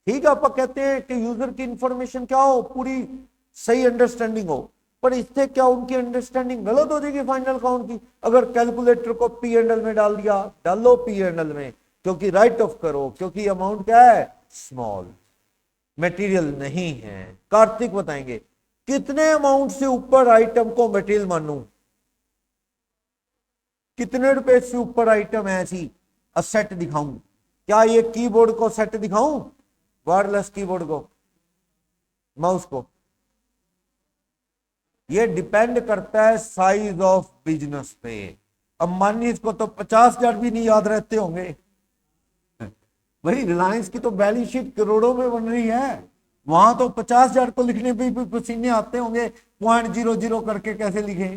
ठीक है, आप कहते हैं कि यूजर की इंफॉर्मेशन क्या हो, पूरी सही अंडरस्टैंडिंग हो, पर इससे क्या उनकी अंडरस्टैंडिंग गलत हो जाएगी फाइनल अकाउंट की? अगर कैलकुलेटर को पी एंड एल में डाल दिया, डालो पी एंड एल में, क्योंकि राइट ऑफ करो, क्योंकि अमाउंट क्या है, स्मॉल, मटेरियल नहीं है। कार्तिक बताएंगे कितने अमाउंट से ऊपर आइटम को मटेरियल मानूं, कितने रुपए से ऊपर आइटम है ऐसी असेट दिखाऊं? क्या ये कीबोर्ड को सेट दिखाऊं, वायरलेस कीबोर्ड को, माउस को? ये डिपेंड करता है साइज ऑफ बिजनेस पे। अंबानी को तो 50,000 भी नहीं याद रहते होंगे भाई, रिलायंस की तो बैलेंस शीट करोड़ों में बन रही है, वहां तो 50,000 को लिखने पे भी पसीने आते होंगे, 0.00 करके कैसे लिखे,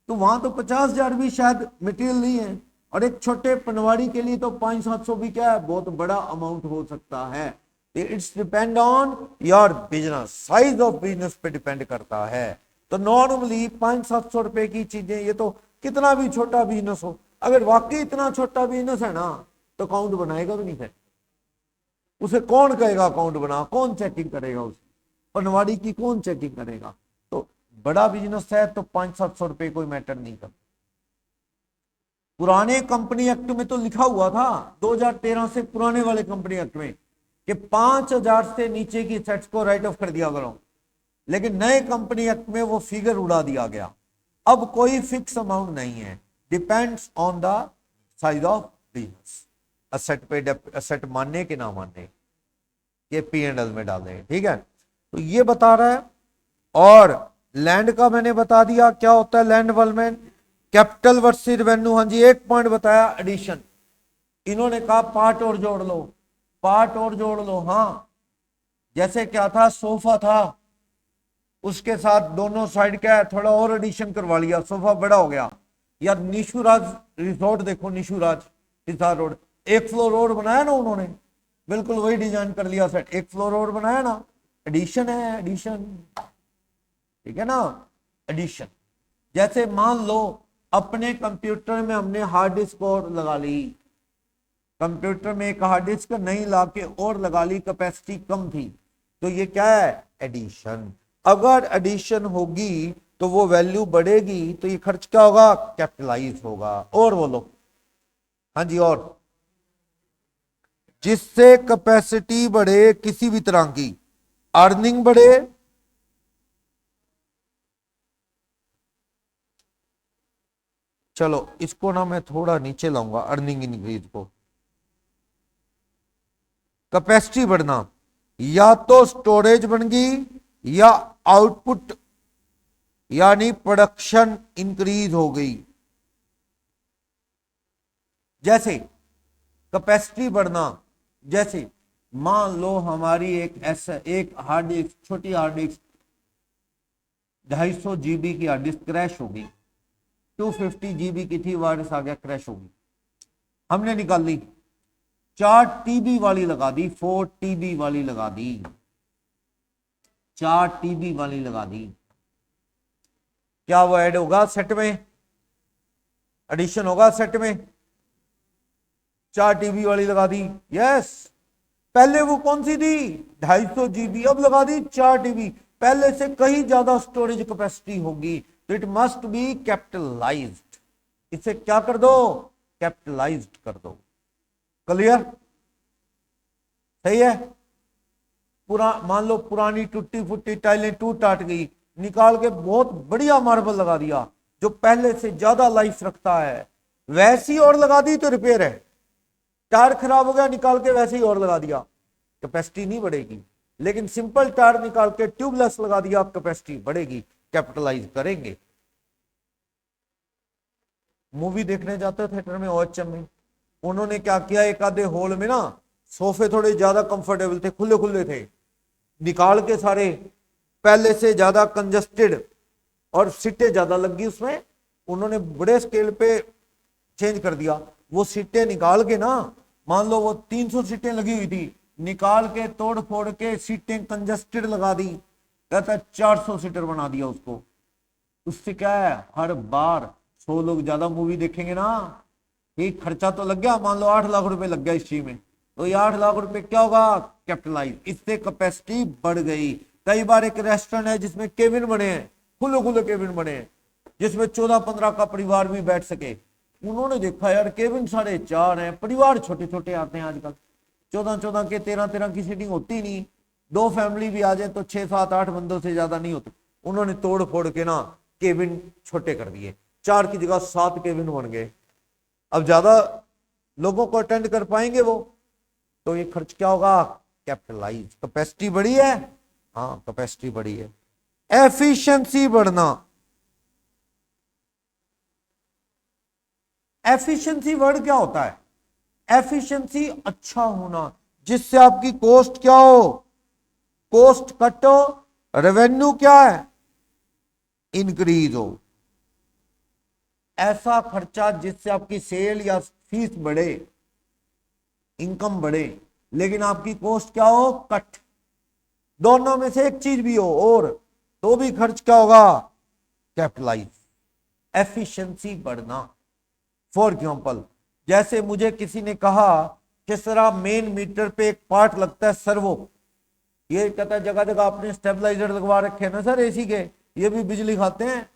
तो वहां तो 50,000 भी शायद मटेरियल नहीं है। और एक छोटे पनवाड़ी के लिए तो 500-700 भी क्या है, बहुत बड़ा अमाउंट हो सकता है। It's depend on your business, size of business पे डिपेंड करता है। तो नॉर्मली 500-700 रुपए की चीजें, ये तो कितना भी छोटा बिजनेस हो, अगर वाकई इतना छोटा बिजनेस है ना, तो अकाउंट बनाएगा भी नहीं, फिर उसे कौन कहेगा अकाउंट बना, कौन चेकिंग करेगा, उसे पनवाड़ी की कौन चेकिंग करेगा? तो बड़ा बिजनेस है तो 500-700 रुपए कोई मैटर नहीं करता। पुराने कंपनी एक्ट में तो लिखा हुआ था 2013 से, पुराने वाले कंपनी एक्ट में, कि 5,000 से नीचे की सेट्स को राइट ऑफ कर दिया करो, लेकिन नए कंपनी एक्ट में वो फिगर उड़ा दिया गया। अब कोई फिक्स अमाउंट नहीं है, depends on the size of business, asset पे असेट मानने के ना मानने, ये पी एंड एल में डालें, ठीक है। तो ये बता रहा है। और लैंड का मैंने बता दिया क्या होता है land development, capital versus revenue. हाँ जी, एक पॉइंट बताया एडिशन, इन्होंने कहा पार्ट और जोड़ लो, पार्ट और जोड़ लो। हाँ, जैसे क्या था, सोफा था, उसके साथ दोनों साइड क्या है, थोड़ा और एडिशन करवा लिया, सोफा बड़ा हो गया। या निशु राज रिसोर्ट देखो, निशु राज हिसार रोड, 1 फ्लोर रोड बनाया ना उन्होंने, बिल्कुल वही डिजाइन कर लिया सेट, 1 फ्लोर रोड बनाया ना, एडिशन है, एडिशन, ठीक है ना, एडिशन। जैसे मान लो अपने कंप्यूटर में हमने हार्ड डिस्क और लगा ली, कंप्यूटर में एक हार्ड डिस्क नहीं ला के और लगा ली, कैपेसिटी कम थी, तो ये क्या है, एडिशन। अगर एडिशन होगी तो वो वैल्यू बढ़ेगी, तो ये खर्च क्या होगा, कैपिटलाइज होगा। और बोलो, हाँ जी, और जिससे कैपेसिटी बढ़े किसी भी तरह की, अर्निंग बढ़े, चलो इसको ना मैं थोड़ा नीचे लाऊंगा, अर्निंग इंक्रीज को, कैपेसिटी बढ़ना, या तो स्टोरेज बन गई या आउटपुट यानी प्रोडक्शन इंक्रीज हो गई। जैसे कैपेसिटी बढ़ना, जैसे मान लो हमारी एक हार्ड डिस्क, छोटी हार्ड डिस्क 250 GB की हार्ड डिस्क क्रैश होगी, 250 GB की थी, वायरस आ गया, क्रैश होगी, हमने निकाल ली, 4 TB वाली लगा दी, 4 TB वाली लगा दी, 4 TB वाली लगा दी, क्या वो ऐड होगा सेट में, एडिशन होगा सेट में? 4 TB वाली लगा दी, यस। पहले वो कौन सी थी, 250 GB, अब लगा दी 4 TB, पहले से कहीं ज्यादा स्टोरेज कैपेसिटी होगी, तो इट मस्ट बी कैपिटलाइज्ड। इसे क्या कर दो, कैपिटलाइज्ड कर दो। क्लियर, सही है। मान लो पुरानी टूटी फूटी टाइलें टूट टाट गई, निकाल के बहुत बढ़िया मार्बल लगा दिया जो पहले से ज्यादा लाइफ रखता है, वैसी और लगा दी तो रिपेयर है। टायर खराब हो गया, निकाल के वैसे ही और लगा दिया, कैपेसिटी नहीं बढ़ेगी। लेकिन सिंपल टायर निकाल के ट्यूबलेस लगा दिया, कैपेसिटी बढ़ेगी, कैपिटलाइज करेंगे। मूवी देखने जाते थिएटर में OHM में, उन्होंने क्या किया, एक आधे हॉल में ना सोफे थोड़े ज्यादा कंफर्टेबल थे, खुले खुले थे, निकाल के सारे पहले से ज्यादा कंजस्टेड और सीटें ज्यादा लगी उसमें, उन्होंने बड़े स्केल पे चेंज कर दिया। वो सीटें निकाल के ना, मान लो वो 300 सीटें लगी हुई थी, निकाल के तोड़ फोड़ के सीटें कंजस्टेड लगा दी, कहता 400 सीटर बना दिया उसको। उससे क्या है, हर बार 100 लोग ज्यादा मूवी देखेंगे ना, एक खर्चा तो लग गया, मान लो 8 लाख रुपए लग गया इस चीज में, तो ये 8 लाख रुपए क्या होगा, कैपिटलाइज, इससे कैपेसिटी बढ़ गई। कई बार एक रेस्टोरेंट है जिसमें केबिन बने हैं, खुले खुले केबिन बने हैं, जिसमें 14-15 का परिवार भी बैठ सके। उन्होंने देखा यार केबिन 4.5 हैं, परिवार छोटे छोटे आते हैं आजकल, 14-14 के, 13-13 की सीटिंग होती नहीं, 2 फैमिली भी आ जाए तो 6-7-8 बंदों से ज्यादा नहीं होते। उन्होंने तोड़ फोड़ के ना केबिन छोटे कर दिए, 4 की जगह 7 केबिन बन गए। अब ज्यादा लोगों को अटेंड कर पाएंगे वो, तो ये खर्च क्या होगा, कैपिटलाइज। कैपेसिटी बढ़ी है, हाँ कैपेसिटी बढ़ी है। एफिशिएंसी बढ़ना, एफिशिएंसी वर्ड क्या होता है, एफिशिएंसी अच्छा होना, जिससे आपकी कॉस्ट क्या हो, कॉस्ट कट हो, रेवेन्यू क्या है, इंक्रीज हो। ऐसा खर्चा जिससे आपकी सेल या फीस बढ़े, इनकम बढ़े, लेकिन आपकी कॉस्ट क्या हो, कट, दोनों में से एक चीज भी हो और, तो भी खर्च क्या होगा, कैपिटलाइज। एफिशिएंसी बढ़ना। फॉर एग्जाम्पल, जैसे मुझे किसी ने कहा किस तरह मेन मीटर पे एक पार्ट लगता है सर्वो, ये कहता है जगह जगह आपने स्टेबलाइजर लगवा रखे हैं ना सर एसी के, ये भी बिजली खाते हैं,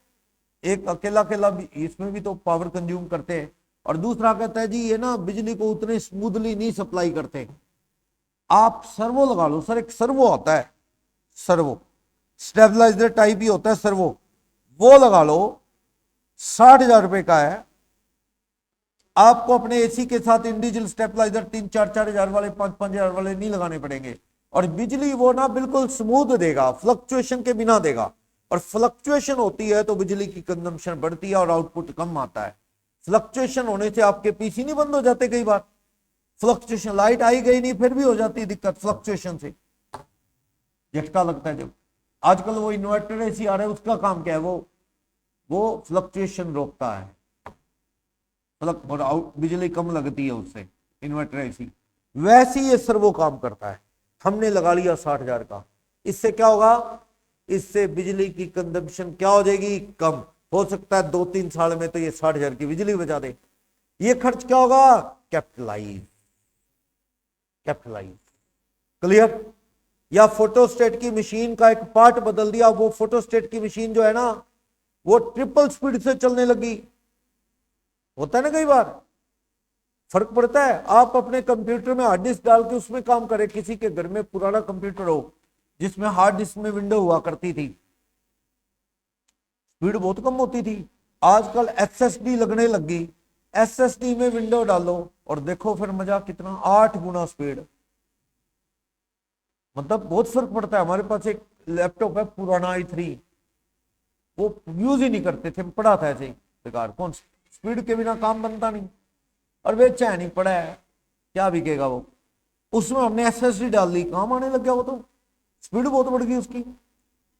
एक अकेला अकेला भी इसमें भी तो पावर कंज्यूम करते हैं, और दूसरा कहता है जी ये ना बिजली को उतने स्मूथली नहीं सप्लाई करते। आप सर्वो लगा लो सर, एक सर्वो आता है, सर्वो स्टेबलाइजर टाइप ही होता है सर्वो, वो लगा लो, 60,000 रुपए का है। आपको अपने एसी के साथ इंडिविजुअल स्टेबलाइजर 3-4 हजार वाले, 5-5 हजार वाले नहीं लगाने पड़ेंगे, और बिजली वो ना बिल्कुल स्मूथ देगा, फ्लक्चुएशन के बिना देगा। और फ्लक्चुएशन होती है तो बिजली की कंजम्पशन बढ़ती है और आउटपुट कम आता है। फ्लक्चुएशन होने से आपके पीसी नहीं बंद हो जाते, कई बार फ्लक्चुएशन, लाइट आई गई नहीं फिर भी हो जाती है दिक्कत, फ्लक्चुएशन से झटका लगता है। जब आजकल वो इन्वर्टर एसी आ रहे हैं, उसका काम क्या है, वो फ्लक्चुएशन रोकता है, बिजली कम लगती है उससे, इन्वर्टर एसी। वैसे ही ये सर्वो काम करता है। हमने लगा लिया 60,000 का, इससे क्या होगा, इससे बिजली की कंजम्पशन क्या हो जाएगी, कम। हो सकता है 2-3 साल में तो ये 60,000 की बिजली बचा दे। ये खर्च क्या होगा, कैपिटलाइज, कैपिटलाइज। क्लियर। या फोटोस्टेट की मशीन का एक पार्ट बदल दिया, वो फोटोस्टेट की मशीन जो है ना वो ट्रिपल स्पीड से चलने लगी, होता है ना कई बार, फर्क पड़ता है। आप अपने कंप्यूटर में हार्ड डिस्क डाल के उसमें काम करें, किसी के घर में पुराना कंप्यूटर हो जिसमें हार्ड डिस्क में विंडो हुआ करती थी, स्पीड बहुत कम होती थी। आजकल SSD लगने लगी, SSD में विंडो डालो और देखो फिर मजा कितना, 8 गुना स्पीड, मतलब बहुत फर्क पड़ता है। हमारे पास एक लैपटॉप है पुराना i3, वो यूज ही नहीं करते थे, पड़ा था ऐसे बेकार, कौन स्पीड के बिना काम बनता नहीं, और वे चैन ही पड़ा है, क्या बिकेगा वो। उसमें हमने SSD डाल दी, काम आने लग गया, वो तो स्पीड बहुत बढ़ गई उसकी।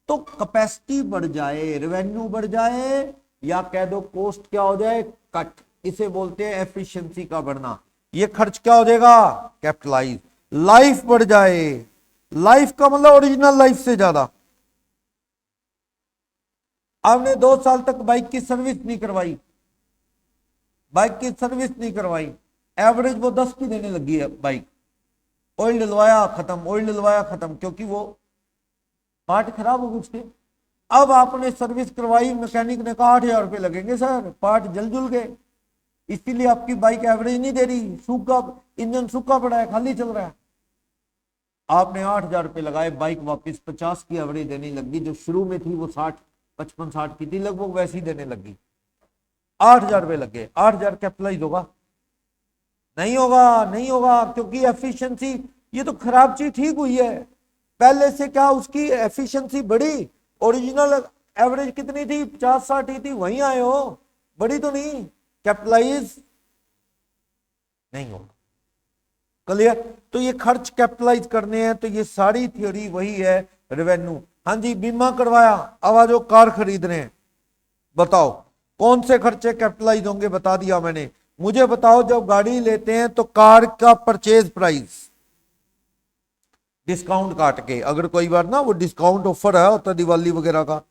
तो कैपेसिटी बढ़ जाए, रेवेन्यू बढ़ जाए, या कह दो कॉस्ट क्या हो जाए, कट, इसे बोलते हैं एफिशिएंसी का बढ़ना। ये खर्च क्या हो जाएगा, कैपिटलाइज। लाइफ बढ़ जाए, लाइफ का मतलब ओरिजिनल लाइफ से ज्यादा। आपने 2 साल तक बाइक की सर्विस नहीं करवाई, बाइक की सर्विस नहीं करवाई, एवरेज वो 10 की देने लगी है बाइक, ऑयल डलवाया खत्म, ऑयल डलवाया खत्म, क्योंकि वो पार्ट खराब हो गए उसके। अब आपने सर्विस करवाई, मैकेनिक ने कहा 8,000 रुपये लगेंगे सर, पार्ट जल जुल गए, इसीलिए आपकी बाइक एवरेज नहीं दे रही, सूखा इंजन सूखा पड़ा है, खाली चल रहा है। आपने 8,000 रुपये लगाए, बाइक वापस 50 की एवरेज देने लगी, जो शुरू में थी वो 55-60 की थी लगभग, वैसी देने लगी। 8,000 रुपये लग गए, 8,000 कैपिटलाइज होगा, नहीं होगा, नहीं होगा, क्योंकि एफिशिएंसी, ये तो खराब चीज ठीक हुई है, पहले से क्या उसकी एफिशिएंसी बढ़ी, ओरिजिनल एवरेज कितनी थी 50-60 ही थी, वहीं आए हो, बड़ी तो नहीं। कैपिटलाइज नहीं होगा। क्लियर? तो ये खर्च कैपिटलाइज करने हैं, तो ये सारी थ्योरी वही है रेवेन्यू। हाँ जी, बीमा करवाया, अब आ जाओ कार खरीद रहे हैं, बताओ कौन से खर्चे कैपिटलाइज होंगे? बता दिया मैंने। मुझे बताओ, जब गाड़ी लेते हैं तो कार का परचेज प्राइस डिस्काउंट काट के, अगर कोई बार ना वो डिस्काउंट ऑफर आया होता है दिवाली वगैरह का,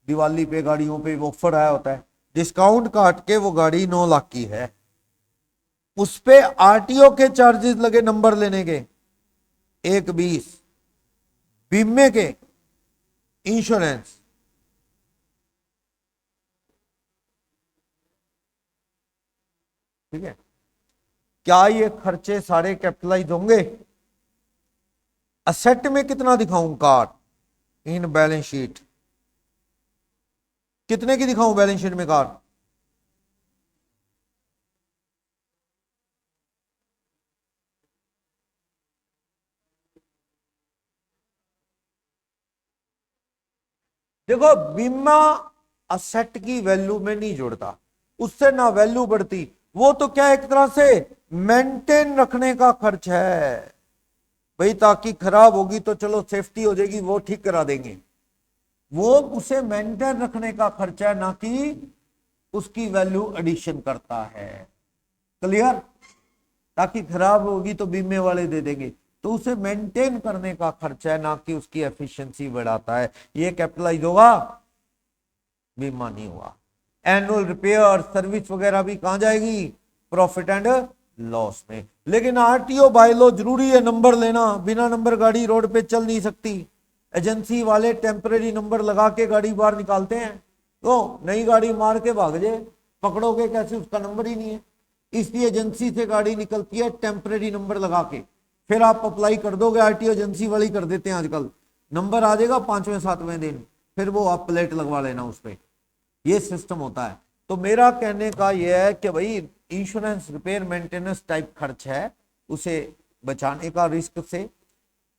दिवाली पे गाड़ियों पे वो ऑफर आया होता है, डिस्काउंट काट के वो गाड़ी 9 लाख की है, उस पे आरटीओ के चार्जेस लगे नंबर लेने के 1,20, बीमे के, इंश्योरेंस, ठीक है? क्या ये खर्चे सारे कैपिटलाइज होंगे? असेट में कितना दिखाऊं कार इन बैलेंस शीट? कितने की दिखाऊं बैलेंस शीट में कार? देखो, बीमा असेट की वैल्यू में नहीं जुड़ता, उससे ना वैल्यू बढ़ती, वो तो क्या एक तरह से मेंटेन रखने का खर्च है भाई, ताकि खराब होगी तो चलो सेफ्टी हो जाएगी, वो ठीक करा देंगे, वो उसे मेंटेन रखने का खर्चा है, ना कि उसकी वैल्यू एडिशन करता है। क्लियर? ताकि खराब होगी तो बीमे वाले दे देंगे, तो उसे मेंटेन करने का खर्चा है, ना कि उसकी एफिशिएंसी बढ़ाता है। ये कैपिटलाइज होगा, बीमा नहीं हुआ। एनुअल रिपेयर सर्विस वगैरह भी कहां जाएगी? प्रॉफिट एंड लॉस में। लेकिन आरटीओ बायलॉ जरूरी है नंबर लेना, बिना नंबर गाड़ी रोड पे चल नहीं सकती। एजेंसी वाले टेम्परेरी नंबर लगा के गाड़ी बाहर निकालते हैं, तो नई गाड़ी मार के भाग जाए, पकड़ोगे कैसे? उसका नंबर ही नहीं है। इसलिए एजेंसी से गाड़ी निकलती है टेम्परेरी नंबर लगा के, फिर आप अप्लाई कर दोगे, आरटीओ एजेंसी वाली कर देते हैं आजकल, नंबर आ जाएगा 5वें 7वें दिन, फिर वो आप प्लेट लगवा लेना उस पर। ये सिस्टम होता है। तो मेरा कहने का यह है कि भाई इंश्योरेंस रिपेयर मेंटेनेंस टाइप खर्च है, उसे बचाने का, रिस्क से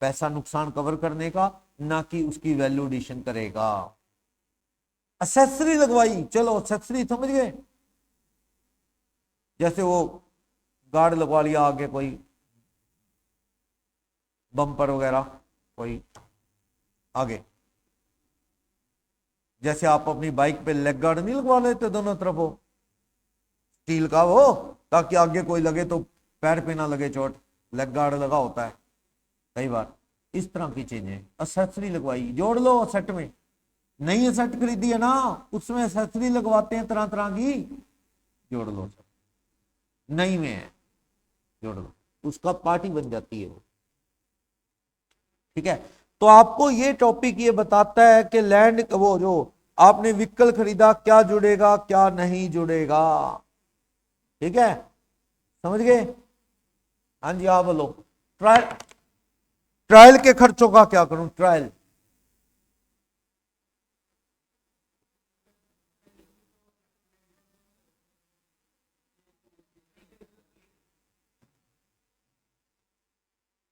पैसा नुकसान कवर करने का, ना कि उसकी वैल्यू एडिशन करेगा। एक्सेसरी लगवाई, चलो एक्सेसरी समझ गए, जैसे वो गार्ड लगवा लिया आगे, कोई बम्पर वगैरह कोई आगे, जैसे आप अपनी बाइक पे लेग गार्ड नहीं लगवा लेते दोनों तरफ, हो स्टील का वो, ताकि आगे कोई लगे तो पैर पे ना लगे चोट, लेग गार्ड लगा होता है कई बार। इस तरह की चीजें एक्सेसरी लगवाई, जोड़ लो सेट में। नई सेट खरीदी है ना, उसमें एक्सेसरी लगवाते हैं तरह तरह की, जोड़ लो, नई में है जोड़ लो, उसका पार्टी बन जाती है वो। ठीक है? तो आपको ये टॉपिक ये बताता है कि लैंड, वो जो आपने व्हीकल खरीदा, क्या जुड़ेगा क्या नहीं जुड़ेगा। ठीक है? समझ गए? हाँ जी, आप बोलो। ट्रायल, ट्रायल के खर्चों का क्या करूं? Trial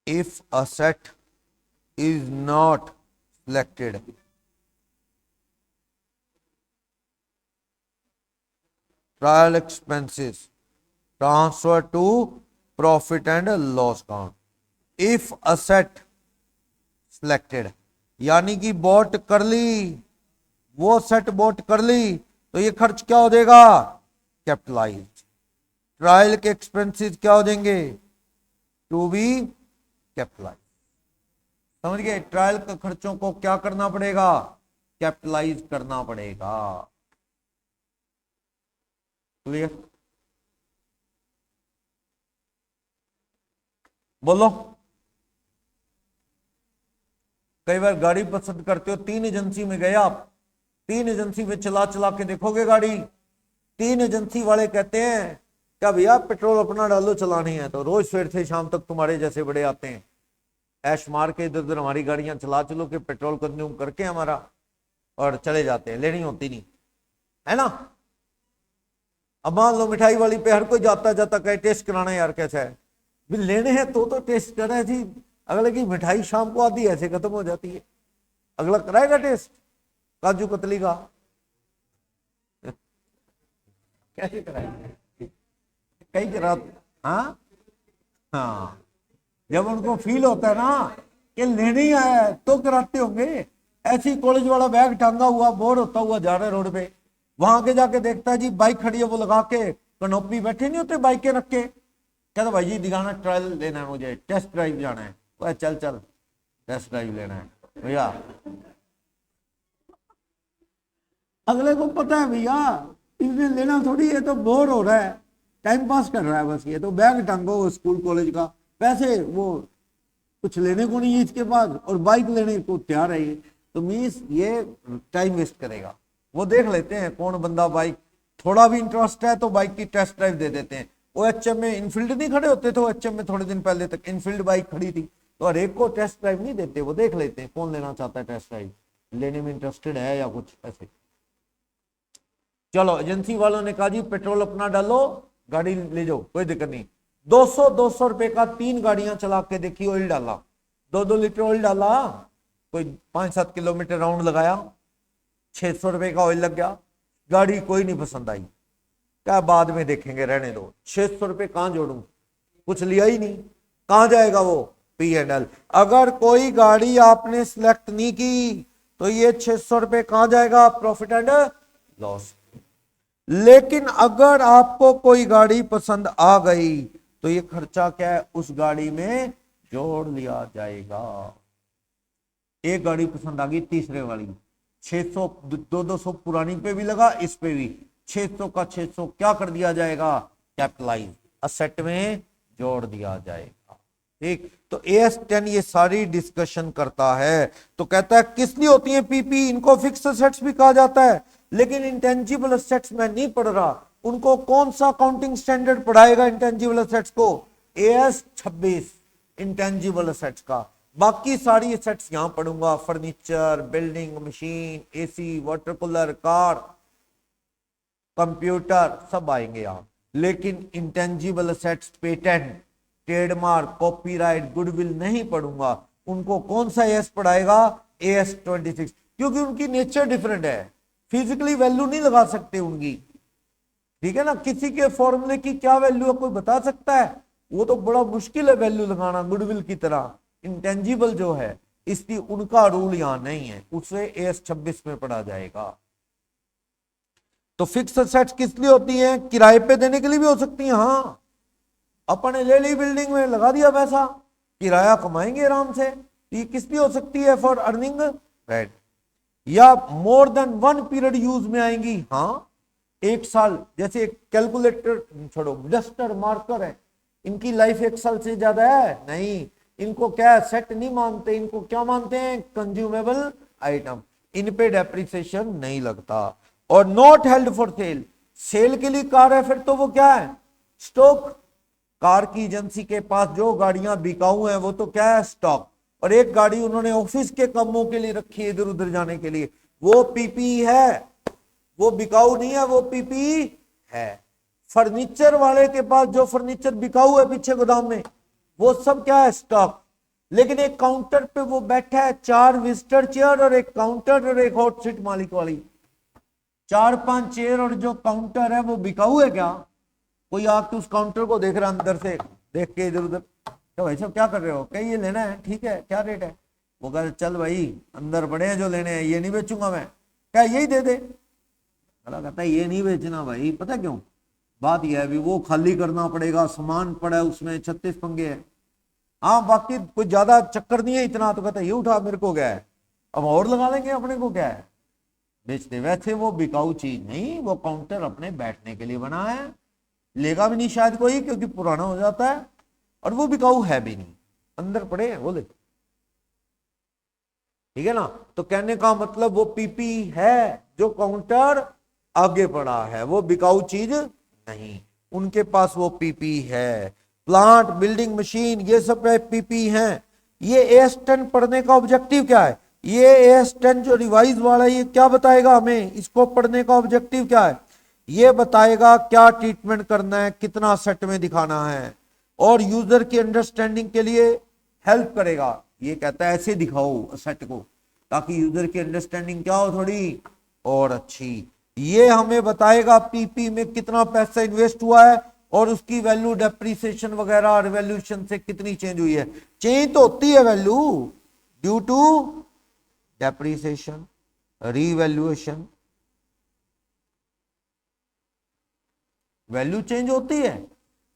if asset is not selected, trial expenses transfer to profit and loss account if asset selected, यानी कि बॉट कर ली, वो सेट बॉट कर ली, तो ये खर्च क्या हो जाएगा? कैपिटलाइज। ट्रायल के एक्सपेंसेस क्या हो जाएंगे? To be capitalize. समझ गए? ट्रायल के खर्चों को क्या करना पड़ेगा? कैपिटलाइज करना पड़ेगा। क्लियर? बोलो। कई बार गाड़ी पसंद करते हो, 3 एजेंसी में गए आप, 3 एजेंसी में चला चला के देखोगे गाड़ी, 3 एजेंसी वाले कहते हैं क्या भैया पेट्रोल अपना डालो चलानी है, तो रोज सवेर से शाम तक तुम्हारे जैसे बड़े आते हैं, ऐश मार के इधर उधर हमारी गाड़ियां चला चलो के पेट्रोल कंज्यूम करके हमारा, और चले जाते हैं, लेनी होती नहीं है ना। अब मान लो मिठाई वाली पे हर कोई जाता जाता कहे टेस्ट कराना है यार, कैसा है भी, लेने हैं तो टेस्ट करें जी। अगले की मिठाई शाम को आती है ऐसे खत्म हो जाती है, अगला कराएगा टेस्ट काजू कतली का। कैसे कराएंगे, कई करा। हाँ हाँ, जब उनको फील होता है ना कि लेने ही आया है तो कराते होंगे। ऐसे ही कॉलेज वाला बैग टांगा हुआ बोर होता हुआ जा रहा है रोड पे, वहां के जाके देखता है जी बाइक खड़ी है, वो लगा के कनोपी बैठे नहीं होते बाइकें रख के, कहता भाई जी दिखाना, ट्रायल लेना है मुझे, टेस्ट ड्राइव जाना है। वह चल चल टेस्ट ड्राइव लेना है भैया। अगले को पता है भैया इसने लेना थोड़ी है, तो बोर हो रहा है, टाइम पास कर रहा है बस, ये तो बैग टांगो स्कूल कॉलेज का, पैसे वो कुछ लेने को नहीं है इसके पास, और बाइक लेने को तैयार है ये, तो मीन्स ये टाइम वेस्ट करेगा। वो देख लेते हैं कौन बंदा बाइक, थोड़ा भी इंटरेस्ट है तो बाइक की टेस्ट ड्राइव दे देते हैं। वो एचएम में इनफील्ड नहीं खड़े होते थे, एचएम में थोड़े दिन पहले तक इनफील्ड बाइक खड़ी थी, तो हर एक को टेस्ट ड्राइव नहीं देते, वो देख लेते हैं कौन लेना चाहता है टेस्ट ड्राइव, लेने में इंटरेस्टेड है या कुछ ऐसे। चलो एजेंसी वालों ने कहा जी पेट्रोल अपना डालो, गाड़ी ले जाओ, कोई दिक्कत नहीं। 200 रुपए का 3 गाड़ियां चला के देखी, ऑयल डाला, 2-2 लीटर ऑयल डाला, कोई 5-7 किलोमीटर राउंड लगाया, 600 रुपए का ऑयल लग गया, गाड़ी कोई नहीं पसंद आई, क्या बाद में देखेंगे रहने दो, 600 रुपए कहां जोड़ू, कुछ लिया ही नहीं, कहां जाएगा वो P&L। अगर कोई गाड़ी आपने सिलेक्ट नहीं की तो ये 600 रुपए कहां जाएगा, प्रॉफिट एंड लॉस। लेकिन अगर आपको कोई गाड़ी पसंद आ गई तो ये खर्चा क्या है, उस गाड़ी में जोड़ लिया जाएगा। एक गाड़ी पसंद आ गई तीसरे वाली, 600 200 पुरानी पे भी लगा, इस पे भी 600 का 600 क्या कर दिया जाएगा, कैपिटलाइज असेट में जोड़ दिया जाएगा। ठीक, तो AS10 ये सारी डिस्कशन करता है, तो कहता है किस लिए होती है पीपी, इनको फिक्स असेट्स भी कहा जाता है, लेकिन इंटेंजिबल असेट्स में नहीं पढ़ रहा, उनको कौन सा अकाउंटिंग स्टैंडर्ड पढ़ाएगा इंटेंजिबल असेट्स को, AS26 इंटेंजिबल असेट्स का। बाकी सारी असेट्स यहां पढ़ूंगा, furniture, building, machine, AC, water cooler, car, computer सब आएंगे यहां, लेकिन intangible assets, patent, trademark, copyright, goodwill नहीं पढ़ूंगा। उनको कौन सा एस पढ़ाएगा, AS26, क्योंकि उनकी नेचर डिफरेंट है, फिजिकली वैल्यू नहीं लगा सकते उनकी, ठीक है ना। किसी के फॉर्मूले की क्या वैल्यू है कोई बता सकता है, वो तो बड़ा मुश्किल है वैल्यू लगाना गुडविल की तरह। इंटेंजिबल जो है इसलिए उनका रूल यहां नहीं है, उसे AS26 में पढ़ा जाएगा। तो फिक्स असेट्स किस लिए होती हैं, किराए पे देने के लिए भी हो सकती हैं। हाँ, अपने ले ली बिल्डिंग में, लगा दिया पैसा, किराया कमाएंगे आराम से, ये किस लिए हो सकती है, फॉर अर्निंग राइट, या मोर देन 1 पीरियड यूज में आएंगी। हाँ, 1 साल, जैसे एक कैलकुलेटर छोड़ो, डस्टर, मार्कर है, इनकी लाइफ 1 साल से ज्यादा है नहीं, इनको क्या सेट नहीं मानते, इनको क्या मानते हैं, कंज्यूमेबल आइटम, इन पे डेप्रिसिएशन नहीं लगता। और not held for sale, sale के लिए कार है फिर तो वो क्या है, स्टॉक। कार की एजेंसी के पास जो गाड़ियां बिकाऊ हैं वो तो क्या है, स्टॉक। और एक गाड़ी उन्होंने ऑफिस के कामों के लिए रखी है, इधर उधर जाने के लिए, वो पीपी है, वो बिकाऊ नहीं है, वो पीपी है। फर्नीचर वाले के पास जो फर्नीचर बिकाऊ है पीछे गोदाम में, वो सब क्या है, स्टॉक। लेकिन एक काउंटर पे वो बैठा है, 4 विजिटर चेयर और एक काउंटर और एक हॉट सीट मालिक वाली, 4-5 चेयर और जो काउंटर है वो बिकाऊ है क्या। कोई आके उस काउंटर को देख रहा अंदर से, देख के इधर उधर, तो भाई साहब क्या कर रहे हो, क्या ये लेना है, ठीक है क्या रेट है, वो कह चल भाई अंदर बड़े हैं जो लेने हैं, ये नहीं बेचूंगा मैं, क्या यही दे दे। कहता है ये नहीं बेचना भाई, पता क्यों, बात यह है भी वो खाली करना पड़ेगा, सामान पड़ा है उसमें, 36 पंगे है। हाँ बाकी कुछ ज्यादा चक्कर नहीं है इतना, तो कहता है ये उठा मेरे को क्या है, अब और लगा लेंगे अपने को क्या है, बेचते। वैसे वो बिकाऊ चीज नहीं, वो काउंटर अपने बैठने के लिए बना है, लेगा भी नहीं शायद कोई क्योंकि पुराना हो जाता है, और वो बिकाऊ है भी नहीं, अंदर पड़े हैं बोले, ठीक है ना। तो कहने का मतलब वो पीपी है, जो काउंटर आगे पड़ा है वो बिकाऊ चीज नहीं, उनके पास वो पीपी है। प्लांट, बिल्डिंग, मशीन, ये सब पीपी हैं। ये AS10 पढ़ने का ऑब्जेक्टिव क्या है, ये AS10 जो रिवाइज वाला है ये क्या बताएगा हमें, इसको पढ़ने का ऑब्जेक्टिव क्या है, ये बताएगा क्या ट्रीटमेंट करना है, कितना सेट में दिखाना है, और यूजर की अंडरस्टैंडिंग के लिए हेल्प करेगा। ये कहता है ऐसे दिखाओ सेट को, ताकि यूजर की अंडरस्टैंडिंग क्या हो थोड़ी और अच्छी। ये हमें बताएगा पीपी में कितना पैसा इन्वेस्ट हुआ है और उसकी वैल्यू डेप्रीसिएशन वगैरह रिवॉल्यूशन से कितनी चेंज हुई है। चेंज तो होती है value due to depreciation, revaluation, value change होती है।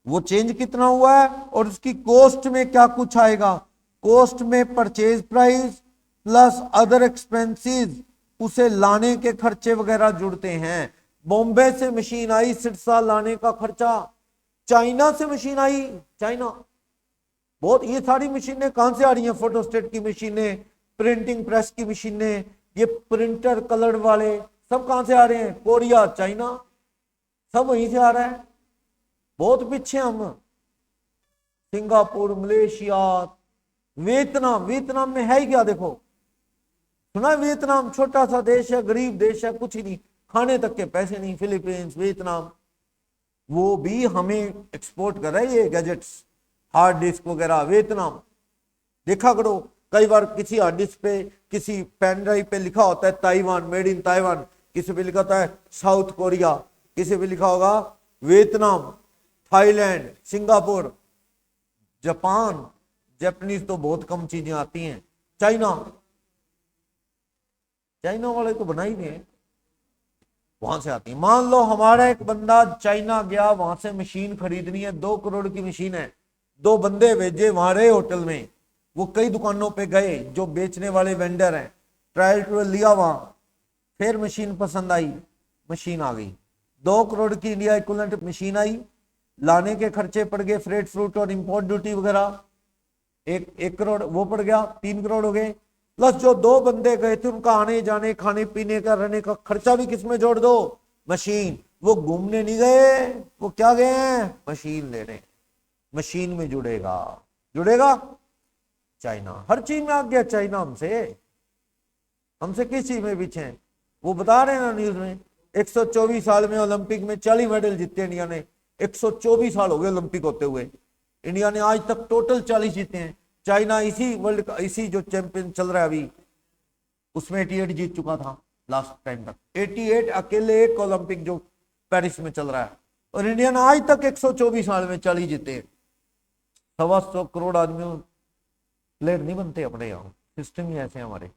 वो चेंज कितना हुआ है और उसकी कॉस्ट में क्या कुछ आएगा। कॉस्ट में purchase price plus other expenses, उसे लाने के खर्चे वगैरह जुड़ते हैं। बॉम्बे से मशीन आई, सिरसा लाने का खर्चा, चाइना से मशीन आई, चाइना बहुत, ये सारी मशीनें कहां से आ रही हैं, फोटोस्टेट की मशीनें, प्रिंटिंग प्रेस की मशीनें, ये प्रिंटर कलर वाले सब कहां से आ रहे हैं, कोरिया, चाइना, सब वहीं से आ रहा है। बहुत पीछे हम, सिंगापुर, मलेशिया, वियतनाम, वियतनाम में है ही क्या, देखो सुना, वियतनाम छोटा सा देश है, गरीब देश है, कुछ ही नहीं, खाने तक के पैसे नहीं। फिलीपींस, वियतनाम, वो भी हमें एक्सपोर्ट कर रहा है ये गैजेट्स, हार्ड डिस्क वगैरह। वियतनाम देखा करो, कई बार किसी हार्ड डिस्क पे, किसी पेन ड्राइव पे लिखा होता है ताइवान, मेड इन ताइवान, किसी पे लिखा होता है साउथ कोरिया, किसी पे लिखा होगा Vietnam, Thailand, Singapore, Japan. Japanese तो बहुत कम चीजें आती हैं। चाइना, चाइना वाले तो बना ही नहीं है, वहां से आती है। मान लो हमारा एक बंदा चाइना गया, वहां से मशीन खरीदनी है, 2 करोड़ की मशीन है, 2 बंदे भेजे, वहां रहे होटल में, वो कई दुकानों पे गए, जो बेचने वाले वेंडर हैं, ट्रायल ट्रायल लिया वहां, फिर मशीन पसंद आई, मशीन आ गई, 2 करोड़ की इंडिया इक्विवेलेंट मशीन आई, लाने के खर्चे पड़ गए, फ्रेट फ्रूट और इंपोर्ट ड्यूटी वगैरह, एक करोड़ वो पड़ गया, 3 करोड़ हो गए, प्लस जो 2 बंदे गए थे उनका आने जाने, खाने पीने का, रहने का खर्चा भी किसमें जोड़ दो, मशीन। वो घूमने नहीं गए, वो क्या गए हैं, मशीन लेने, मशीन में जुड़ेगा, जुड़ेगा चाइना। हर चीज में आ गया चाइना, हमसे हमसे किस चीज में पीछे हैं। वो बता रहे हैं ना न्यूज में, 124 साल में ओलंपिक में 40 मेडल जीते इंडिया ने, 124 साल हो गए ओलंपिक होते हुए, इंडिया ने आज तक टोटल 40 जीते हैं। चाइना इसी वर्ल्ड का, इसी जो चैंपियन चल रहा है अभी, उसमें 88 जीत चुका था लास्ट टाइम तक, 88 अकेले एक ओलंपिक जो पेरिस में चल रहा है, और इंडिया ने आज तक 124 साल में 40 जीते हैं। 125 करोड़ आदमियों प्लेयर नहीं बनते अपने यहाँ, सिस्टम ही ऐसे हमारे।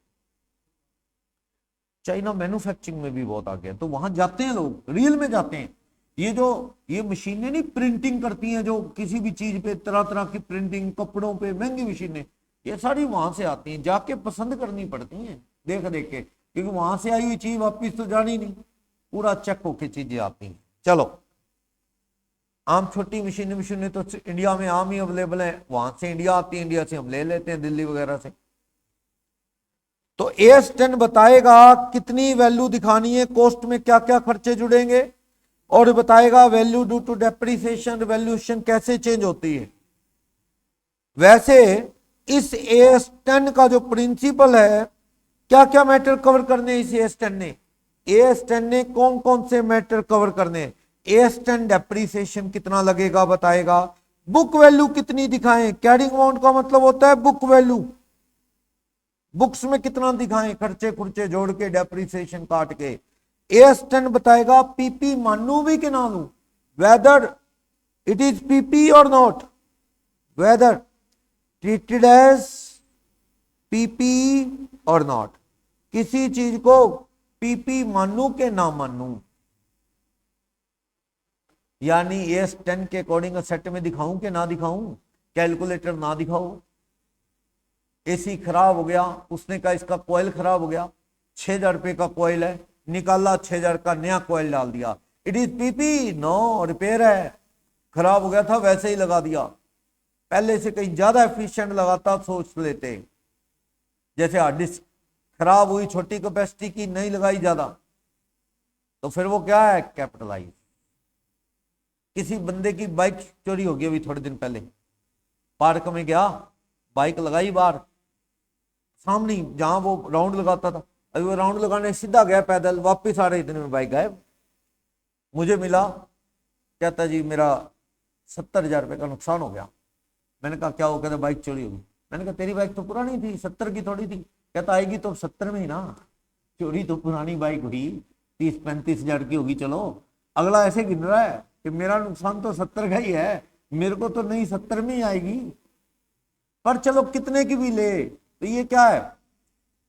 चाइना मैन्युफैक्चरिंग में भी बहुत आगे है, तो वहां जाते हैं लोग, रियल में जाते हैं। ये मशीनें नहीं प्रिंटिंग करती हैं, जो किसी भी चीज पे तरह तरह की प्रिंटिंग, कपड़ों पे महंगी मशीनें, ये सारी वहां से आती हैं, जाके पसंद करनी पड़ती हैं देख देख के, क्योंकि वहां से आई हुई चीज वापिस तो जानी नहीं, पूरा चेक होके चीजें आती हैं। चलो, आम छोटी मशीनें तो इंडिया में आम ही अवेलेबल है, वहां से इंडिया आती है, इंडिया से हम ले लेते हैं, दिल्ली वगैरह से। तो AS10 बताएगा कितनी वैल्यू दिखानी है, कॉस्ट में क्या क्या खर्चे जुड़ेंगे, और बताएगा value due to depreciation, revolution कैसे चेंज होती है। वैसे इस AS10 का जो प्रिंसिपल है, क्या क्या मैटर कवर करने इस AS10 ने, AS10 ने कौन कौन से मैटर कवर करने। AS10 डेप्रीसिएशन कितना लगेगा बताएगा, बुक वैल्यू कितनी दिखाएं, कैरिंग अमाउंट का मतलब होता है बुक वैल्यू, बुक्स में कितना दिखाएं, खर्चे खुर्चे जोड़ के, डेप्रीसिएशन काट के। AS10 बताएगा पीपी मानू भी कि ना लू, whether it is PP or not, whether treated as PP or not, किसी चीज को पीपी मानू के ना मानू, यानी AS10 के अकॉर्डिंग सेट में दिखाऊं कि ना दिखाऊं, कैलकुलेटर ना दिखाओ। एसी खराब हो गया, उसने कहा इसका कॉइल खराब हो गया, 6,000 रुपए का कॉइल है, निकाला 6,000 का नया कॉइल डाल दिया, it is PP, no repair है, खराब हो गया था वैसे ही लगा दिया, पहले से कहीं ज्यादा एफिशिएंट लगाता सोच लेते। जैसे हार्ड डिस्क खराब हुई, छोटी कैपेसिटी की, नहीं लगाई ज्यादा, तो फिर वो क्या है, कैपिटलाइज। किसी बंदे की बाइक चोरी हो गई अभी थोड़े दिन पहले, पार्क में गया, बाइक लगाई बाहर सामने जहां वो राउंड लगाता था, अभी वो राउंड लगाने सीधा गया पैदल, वापस आ रहे इतने में बाइक गायब। मुझे मिला, कहता जी मेरा 70,000 रुपए का नुकसान हो गया। मैंने कहा क्या हो, कहता बाइक चोरी होगी। मैंने कहा तेरी बाइक तो पुरानी थी, 70 की थोड़ी थी। कहता आएगी तो 70 में ही ना, चोरी तो पुरानी बाइक हुई, 30-35 हजार की होगी। चलो अगला ऐसे गिन रहा है कि मेरा नुकसान तो 70 का ही है, मेरे को तो नहीं 70 में ही आएगी, पर चलो कितने की भी ले तो ये क्या है,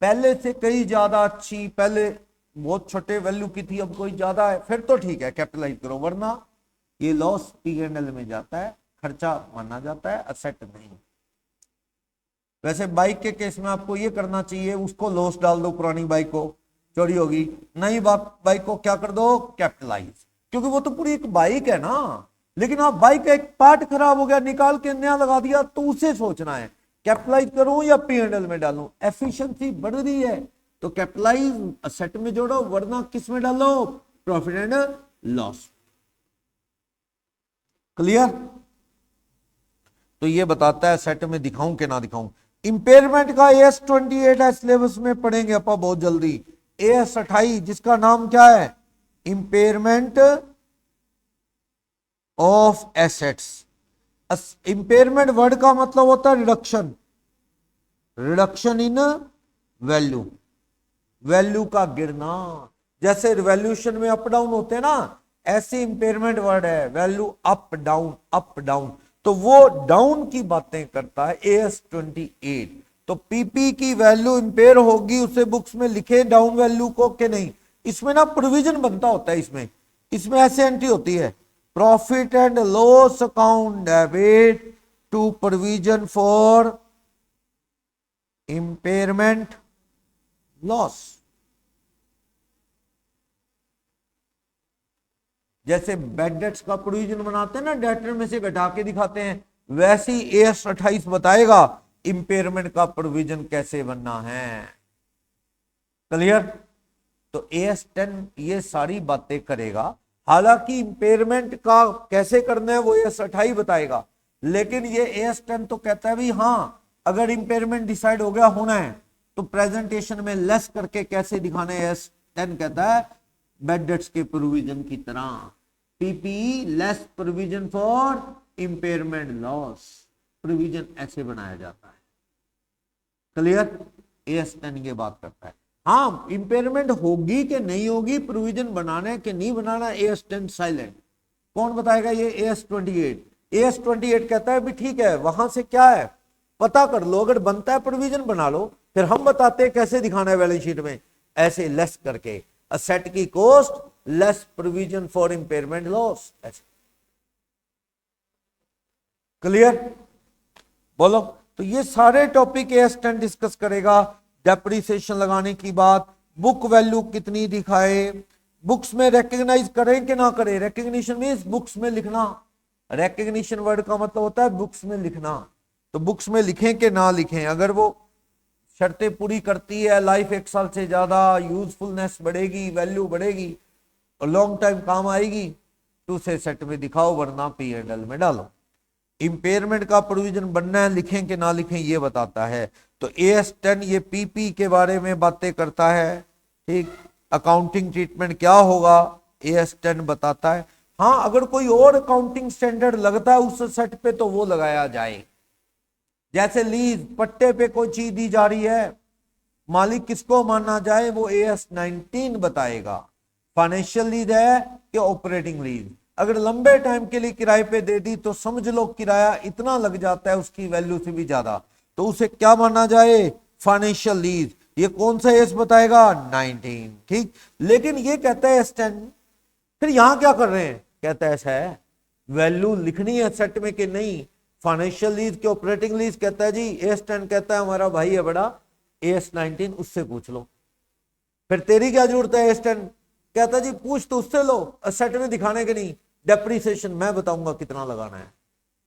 पहले से कई ज्यादा अच्छी, पहले बहुत छोटे वैल्यू की थी अब कोई ज्यादा है, फिर तो ठीक है कैपिटलाइज करो, वरना ये लॉस P&L में जाता है, खर्चा माना जाता है, असेट नहीं। वैसे बाइक के केस में आपको ये करना चाहिए, उसको लॉस डाल दो, पुरानी बाइक को चोरी होगी, नई बाइक को क्या कर दो, कैपिटलाइज, क्योंकि वो तो पूरी एक बाइक है ना। लेकिन आप बाइक का एक पार्ट खराब हो गया, निकाल के नया लगा दिया, तो उसे सोचना है कैपिटलाइज करूं या P&L में डालूं, एफिशिएंसी बढ़ रही है तो कैपिटलाइज असेट में जोड़ो, वरना किस में डालो, प्रॉफिट एंड लॉस। क्लियर? तो ये बताता है सेट में दिखाऊं कि ना दिखाऊं। इंपेयरमेंट का AS28 है, सिलेबस में पढ़ेंगे अपन बहुत जल्दी। AS28 जिसका नाम क्या है, impairment of assets. Impairment word का मतलब होता है reduction, reduction in value, value का गिरना। जैसे रिवॉल्यूशन में अप डाउन होते हैं ना, ऐसे इंपेयरमेंट वर्ड है, value up down up down, तो वो डाउन की बातें करता है AS28। तो पीपी की वैल्यू इंपेयर होगी, उसे बुक्स में लिखे डाउन वैल्यू को कि नहीं। इसमें ना प्रोविजन बनता होता है, इसमें ऐसे एंट्री होती है, profit and loss account debit to provision for impairment loss. जैसे बैड डेट्स का प्रोविजन बनाते हैं ना, डेटर में से घटा के दिखाते हैं, वैसे ही AS28 बताएगा इंपेयरमेंट का प्रोविजन कैसे बनना है। क्लियर? तो AS10 ये सारी बातें करेगा, हालांकि इंपेयरमेंट का कैसे करना है वो AS28 बताएगा, लेकिन ये AS10 तो कहता है भी हाँ, अगर इंपेयरमेंट डिसाइड हो गया होना है तो प्रेजेंटेशन में लेस करके कैसे दिखाने, AS10 कहता है बैड डेट्स के प्रोविजन की तरह, PP less provision for impairment loss, provision ऐसे बनाया जाता है। क्लियर? AS10 ये बात करता है। हाँ, इंपेयरमेंट होगी कि नहीं होगी, प्रोविजन बनाना है कि नहीं बनाना, AS10 साइलेंट। कौन बताएगा ये? AS28। AS28 कहता है भी ठीक है, वहां से क्या है पता कर लो, अगर बनता है प्रोविजन बना लो, फिर हम बताते हैं कैसे दिखाना है बैलेंस शीट में, ऐसे लेस करके, असेट की cost less provision for impairment loss, ऐसे। क्लियर? बोलो। तो ये सारे टॉपिक AS10 डिस्कस करेगा। डेप्रिसिएशन लगाने की बात, बुक वैल्यू कितनी दिखाए, बुक्स में रिकॉग्नाइज करें कि ना करें, रिकॉग्निशन मींस बुक्स में लिखना, रिकॉग्निशन वर्ड का मतलब होता है बुक्स में लिखना, तो बुक्स में लिखें कि ना लिखें। अगर वो शर्तें पूरी करती है, लाइफ 1 साल से ज्यादा, यूजफुलनेस बढ़ेगी, वैल्यू बढ़ेगी और लॉन्ग टाइम काम आएगी, तो उसे सेट में दिखाओ, वरना P&L में डालो। इंपेयरमेंट का प्रोविजन बनना है, लिखें कि ना लिखें ये बताता है। तो AS10 ये पीपी के बारे में बातें करता है, ठीक। अकाउंटिंग ट्रीटमेंट क्या होगा AS10 बताता है। हाँ, अगर कोई और अकाउंटिंग स्टैंडर्ड लगता है उस सेट पे तो वो लगाया जाए। जैसे लीज, पट्टे पे कोई चीज दी जा रही है, मालिक किसको माना जाए वो AS19 बताएगा। फाइनेंशियल लीज है कि ऑपरेटिंग लीज, अगर लंबे टाइम के लिए किराए पे दे दी तो समझ लो किराया इतना लग जाता है उसकी वैल्यू से भी ज्यादा, तो उसे क्या माना जाए, फाइनेंशियल लीज। ये कौन सा एस बताएगा, 19, ठीक। लेकिन ये कहता है S10, फिर यहां क्या कर रहे हैं, कहता है ऐसा है वैल्यू लिखनी है सेट में कि नहीं, फाइनेंशियल लीज के ऑपरेटिंग लीज, कहता है जी AS10 कहता है हमारा भाई है बड़ा AS19, उससे पूछ लो। फिर तेरी क्या जरूरत है, AS10 कहता है जी पूछ तो उससे लो, सेट में दिखाने के नहीं, डेप्रिसिएशन मैं बताऊंगा कितना लगाना है,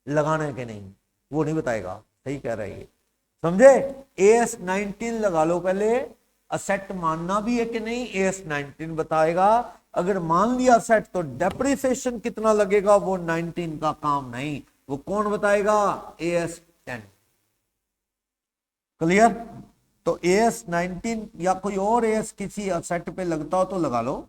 लगाना है कि नहीं वो नहीं बताएगा। सही कह रहा है, समझे। AS19 लगा लो पहले, असेट मानना भी है कि नहीं AS19 बताएगा, अगर मान लिया सेट तो डेप्रिसिएशन कितना लगेगा वो 19 का काम नहीं, वो कौन बताएगा, AS10। क्लियर? तो AS19 या कोई और AS किसी असेट पे लगता हो तो लगा लो,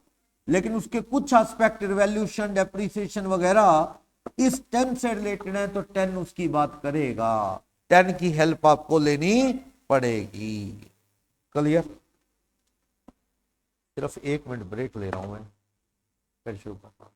लेकिन उसके कुछ एस्पेक्ट रिवैल्यूएशन, डेप्रिसिएशन वगैरह इस 10 से रिलेटेड है तो 10 उसकी बात करेगा, 10 की हेल्प आपको लेनी पड़ेगी। क्लियर? सिर्फ 1 मिनट ब्रेक ले रहा हूं मैं, फिर शुरू करता हूं।